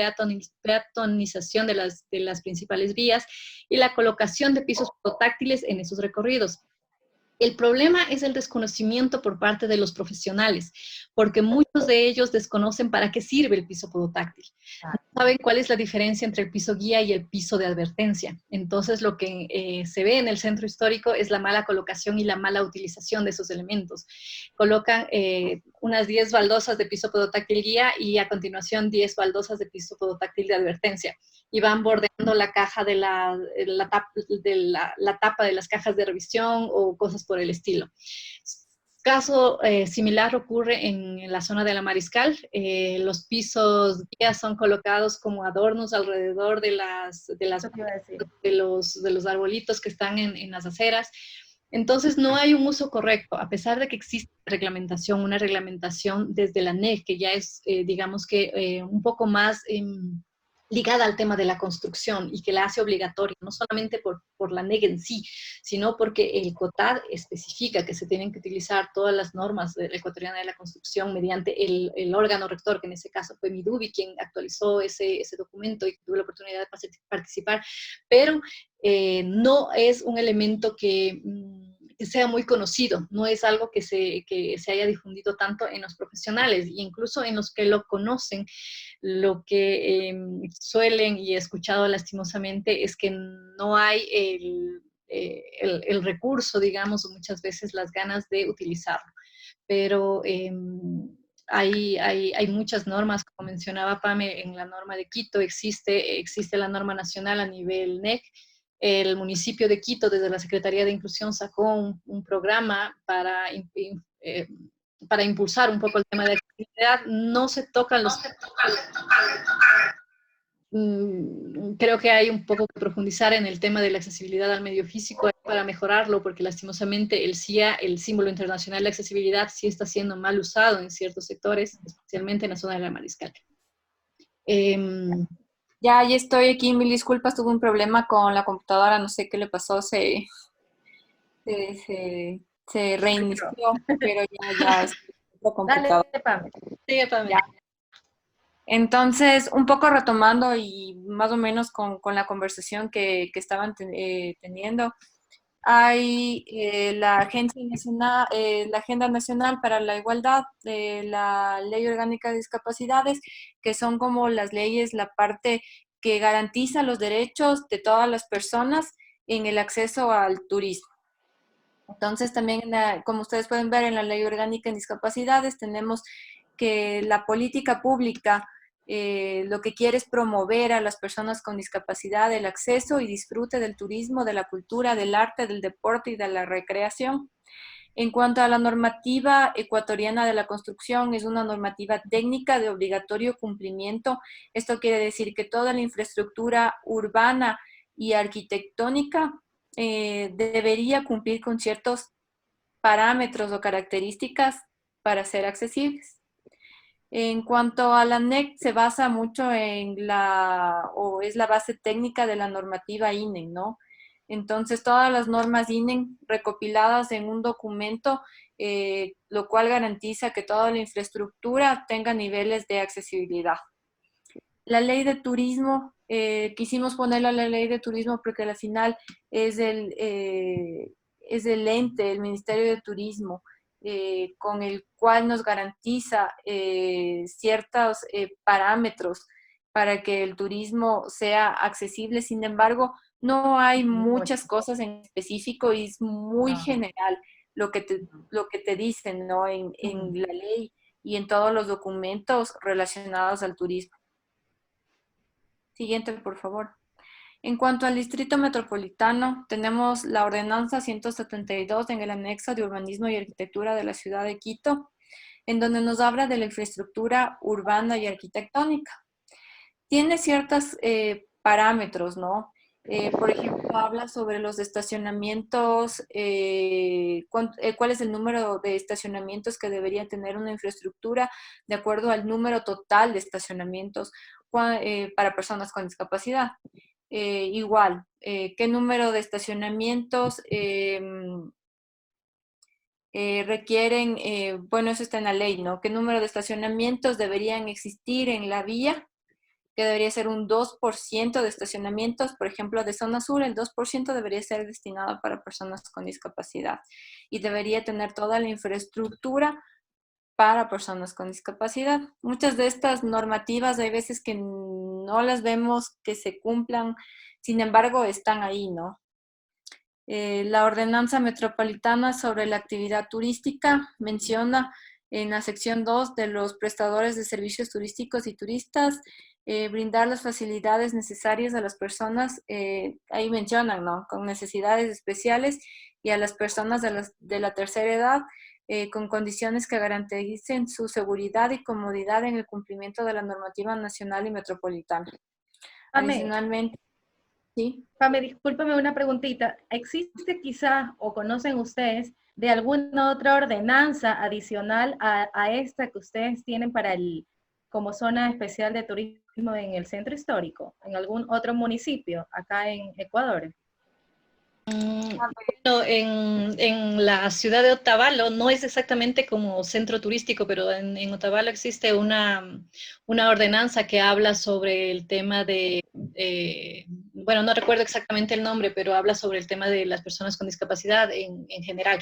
peatonización de las principales vías y la colocación de pisos táctiles en esos recorridos. El problema es el desconocimiento por parte de los profesionales, porque muchos de ellos desconocen para qué sirve el piso podotáctil. No saben cuál es la diferencia entre el piso guía y el piso de advertencia. Entonces, lo que se ve en el centro histórico es la mala colocación y la mala utilización de esos elementos. Colocan unas 10 baldosas de piso podotáctil guía y a continuación 10 baldosas de piso podotáctil de advertencia. Y van bordeando la caja de la tapa de las cajas de revisión o cosas por el estilo. Caso similar ocurre en la zona de La Mariscal. Los pisos guías son colocados como adornos alrededor de los arbolitos que están en las aceras. Entonces no hay un uso correcto, a pesar de que existe una reglamentación desde la NEC, que ya es, digamos que, un poco más ligada al tema de la construcción y que la hace obligatoria, no solamente por la NEC en sí, sino porque el COTAD especifica que se tienen que utilizar todas las normas ecuatorianas de la construcción mediante el órgano rector, que en ese caso fue Midubi quien actualizó ese documento y tuve la oportunidad de participar, pero no es un elemento que sea muy conocido, no es algo que se haya difundido tanto en los profesionales, e incluso en los que lo conocen, lo que suelen, y he escuchado lastimosamente, es que no hay el recurso, digamos, o muchas veces las ganas de utilizarlo. Pero hay muchas normas, como mencionaba Pame, en la norma de Quito existe la norma nacional a nivel NEC. El municipio de Quito, desde la Secretaría de Inclusión, sacó un programa para impulsar un poco el tema de accesibilidad. No se tocan los... creo que hay un poco que profundizar en el tema de la accesibilidad al medio físico para mejorarlo, porque lastimosamente el CIA, el símbolo internacional de accesibilidad, sí está siendo mal usado en ciertos sectores, especialmente en la zona de La Mariscal. Ya estoy aquí, mil disculpas, tuve un problema con la computadora, no sé qué le pasó, se reinició, pero ya es un poco complicado. Dale, Pame. Sigue, Pame. Ya. Entonces, un poco retomando y más o menos con la conversación que estaban teniendo, hay la Agenda Nacional para la Igualdad, la Ley Orgánica de Discapacidades, que son como las leyes, la parte que garantiza los derechos de todas las personas en el acceso al turismo. Entonces, también, como ustedes pueden ver en la Ley Orgánica en Discapacidades, tenemos que la política pública lo que quiere es promover a las personas con discapacidad el acceso y disfrute del turismo, de la cultura, del arte, del deporte y de la recreación. En cuanto a la normativa ecuatoriana de la construcción, es una normativa técnica de obligatorio cumplimiento. Esto quiere decir que toda la infraestructura urbana y arquitectónica debería cumplir con ciertos parámetros o características para ser accesibles. En cuanto a la NEC, se basa mucho en es la base técnica de la normativa INEN, ¿no? Entonces, todas las normas INEN recopiladas en un documento, lo cual garantiza que toda la infraestructura tenga niveles de accesibilidad. La ley de turismo, quisimos ponerla a la ley de turismo porque al final es el ente, el Ministerio de Turismo, con el cual nos garantiza ciertos parámetros para que el turismo sea accesible. Sin embargo, no hay muchas cosas en específico y es muy general lo que te dicen, ¿no? En la ley y en todos los documentos relacionados al turismo. Siguiente, por favor. En cuanto al Distrito Metropolitano, tenemos la Ordenanza 172 en el anexo de Urbanismo y Arquitectura de la ciudad de Quito, en donde nos habla de la infraestructura urbana y arquitectónica. Tiene ciertos parámetros, ¿no? Por ejemplo, habla sobre los estacionamientos, cuál es el número de estacionamientos que debería tener una infraestructura de acuerdo al número total de estacionamientos para personas con discapacidad. Igual, qué número de estacionamientos requieren, bueno, eso está en la ley, ¿no? ¿Qué número de estacionamientos deberían existir en la vía? Que debería ser un 2% de estacionamientos, por ejemplo, de zona sur, el 2% debería ser destinado para personas con discapacidad y debería tener toda la infraestructura para personas con discapacidad. Muchas de estas normativas hay veces que no las vemos que se cumplan, sin embargo, están ahí, ¿no? La ordenanza metropolitana sobre la actividad turística menciona en la sección 2 de los prestadores de servicios turísticos y turistas, brindar las facilidades necesarias a las personas, ahí mencionan, ¿no? Con necesidades especiales y a las personas de la tercera edad, con condiciones que garanticen su seguridad y comodidad en el cumplimiento de la normativa nacional y metropolitana. Adicionalmente, ¿sí? Pame, discúlpame una preguntita. ¿Existe quizás o conocen ustedes de alguna otra ordenanza adicional a esta que ustedes tienen para como zona especial de turismo en el centro histórico, en algún otro municipio acá en Ecuador? Bueno, en la ciudad de Otavalo no es exactamente como centro turístico, pero en Otavalo existe una ordenanza que habla sobre el tema de, bueno, no recuerdo exactamente el nombre, pero habla sobre el tema de las personas con discapacidad en general.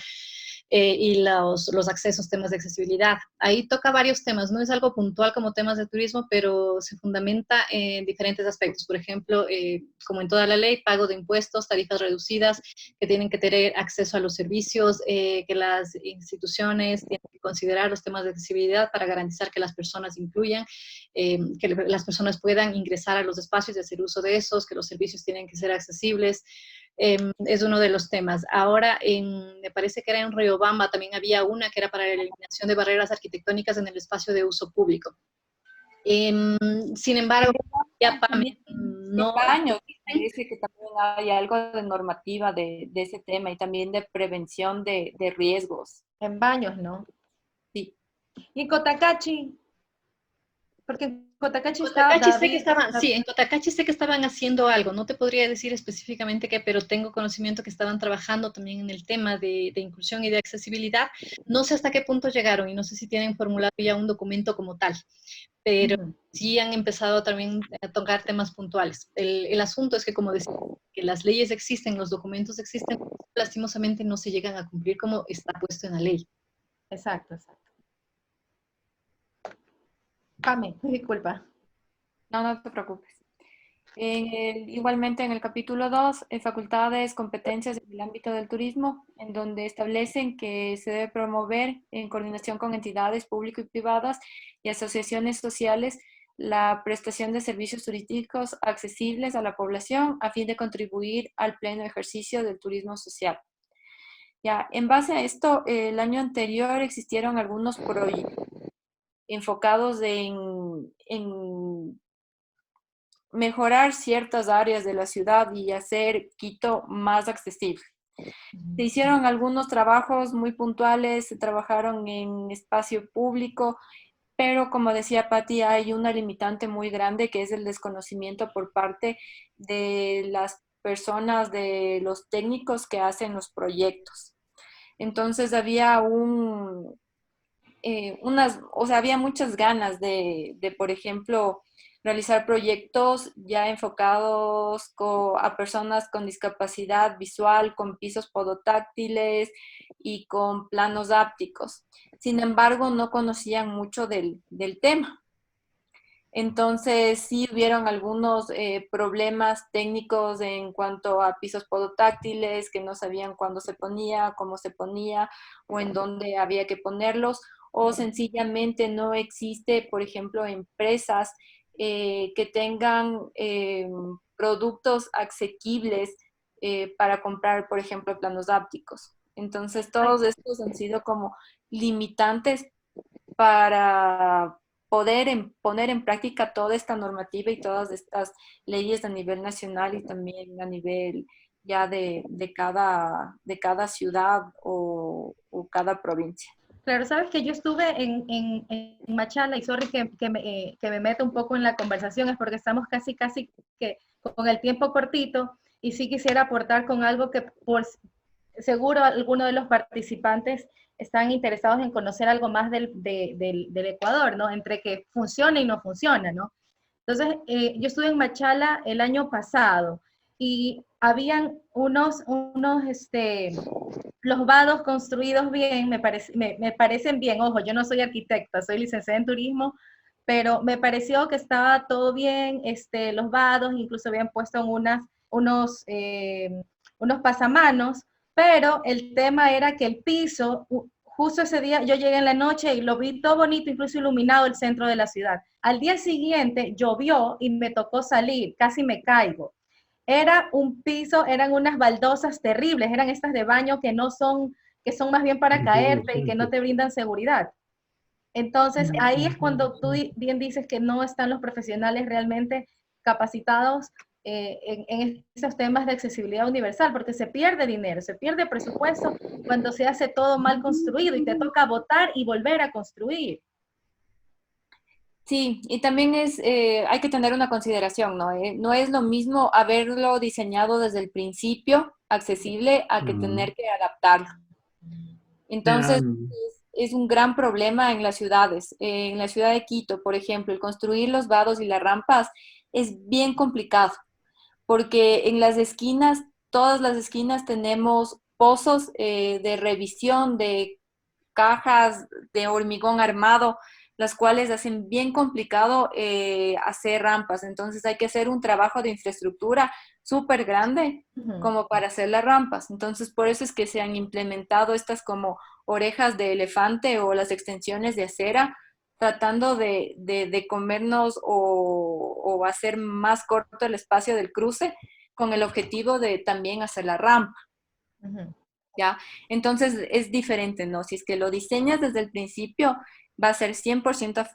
Y los accesos, temas de accesibilidad. Ahí toca varios temas, no es algo puntual como temas de turismo, pero se fundamenta en diferentes aspectos. Por ejemplo, como en toda la ley, pago de impuestos, tarifas reducidas, que tienen que tener acceso a los servicios, que las instituciones tienen que considerar los temas de accesibilidad para garantizar que las personas incluyan, que las personas puedan ingresar a los espacios y hacer uso de esos, que los servicios tienen que ser accesibles. Es uno de los temas. Ahora, me parece que era en Riobamba, también había una que era para la eliminación de barreras arquitectónicas en el espacio de uso público. Sin embargo, ya no... Baños, parece que también hay algo de normativa de ese tema y también de prevención de riesgos. En baños, ¿no? Sí. Y Cotacachi, Porque en Cotacachi está Cotacachi sé que David. estaban, sí, en Cotacachi sé que estaban haciendo algo, no te podría decir específicamente qué, pero tengo conocimiento que estaban trabajando también en el tema de inclusión y de accesibilidad. No sé hasta qué punto llegaron y no sé si tienen formulado ya un documento como tal, pero sí han empezado también a tocar temas puntuales. El asunto es que, como decía, que las leyes existen, los documentos existen, lastimosamente no se llegan a cumplir como está puesto en la ley. Exacto, exacto. Pame, disculpa. No, no te preocupes. Igualmente en el capítulo 2, facultades, competencias en el ámbito del turismo, en donde establecen que se debe promover en coordinación con entidades públicas y privadas y asociaciones sociales la prestación de servicios turísticos accesibles a la población a fin de contribuir al pleno ejercicio del turismo social. Ya, en base a esto, el año anterior existieron algunos proyectos enfocados en mejorar ciertas áreas de la ciudad y hacer Quito más accesible. Se hicieron algunos trabajos muy puntuales, se trabajaron en espacio público, pero como decía Patti, hay una limitante muy grande que es el desconocimiento por parte de las personas, de los técnicos que hacen los proyectos. Entonces había había muchas ganas por ejemplo, realizar proyectos ya enfocados a personas con discapacidad visual, con pisos podotáctiles y con planos ápticos. Sin embargo, no conocían mucho del tema. Entonces, sí hubieron algunos problemas técnicos en cuanto a pisos podotáctiles, que no sabían cuándo se ponía, cómo se ponía o en dónde había que ponerlos, o sencillamente no existe, por ejemplo, empresas que tengan productos asequibles para comprar, por ejemplo, planos ápticos. Entonces, todos estos han sido como limitantes para poder poner en práctica toda esta normativa y todas estas leyes a nivel nacional y también a nivel ya de cada ciudad o cada provincia. Claro, sabes que yo estuve en Machala y sorry que me meto un poco en la conversación, es porque estamos casi que con el tiempo cortito y sí quisiera aportar con algo que por seguro algunos de los participantes están interesados en conocer algo más del Ecuador, ¿no? Entre que funciona y no funciona, ¿no? Entonces, yo estuve en Machala el año pasado y habían los vados construidos bien, me parecen bien. Ojo, yo no soy arquitecta, soy licenciada en turismo, pero me pareció que estaba todo bien, los vados, incluso habían puesto unos pasamanos, pero el tema era que el piso, justo ese día yo llegué en la noche y lo vi todo bonito, incluso iluminado el centro de la ciudad. Al día siguiente llovió y me tocó salir, casi me caigo. Era un piso, eran unas baldosas terribles, eran estas de baño que son más bien para caerte y que no te brindan seguridad. Entonces, ahí es cuando tú bien dices que no están los profesionales realmente capacitados en esos temas de accesibilidad universal, porque se pierde dinero, se pierde presupuesto cuando se hace todo mal construido y te toca botar y volver a construir. Sí, y también hay que tener una consideración, ¿no? No es lo mismo haberlo diseñado desde el principio accesible a que tener que adaptarlo. Entonces, es un gran problema en las ciudades. En la ciudad de Quito, por ejemplo, el construir los vados y las rampas es bien complicado, porque en las esquinas, todas las esquinas tenemos pozos de revisión de cajas de hormigón armado, las cuales hacen bien complicado hacer rampas. Entonces hay que hacer un trabajo de infraestructura súper grande como para hacer las rampas. Entonces por eso es que se han implementado estas como orejas de elefante o las extensiones de acera, tratando de comernos o hacer más corto el espacio del cruce con el objetivo de también hacer la rampa. ¿Ya? Entonces es diferente, ¿no? Si es que lo diseñas desde el principio, va a ser 100%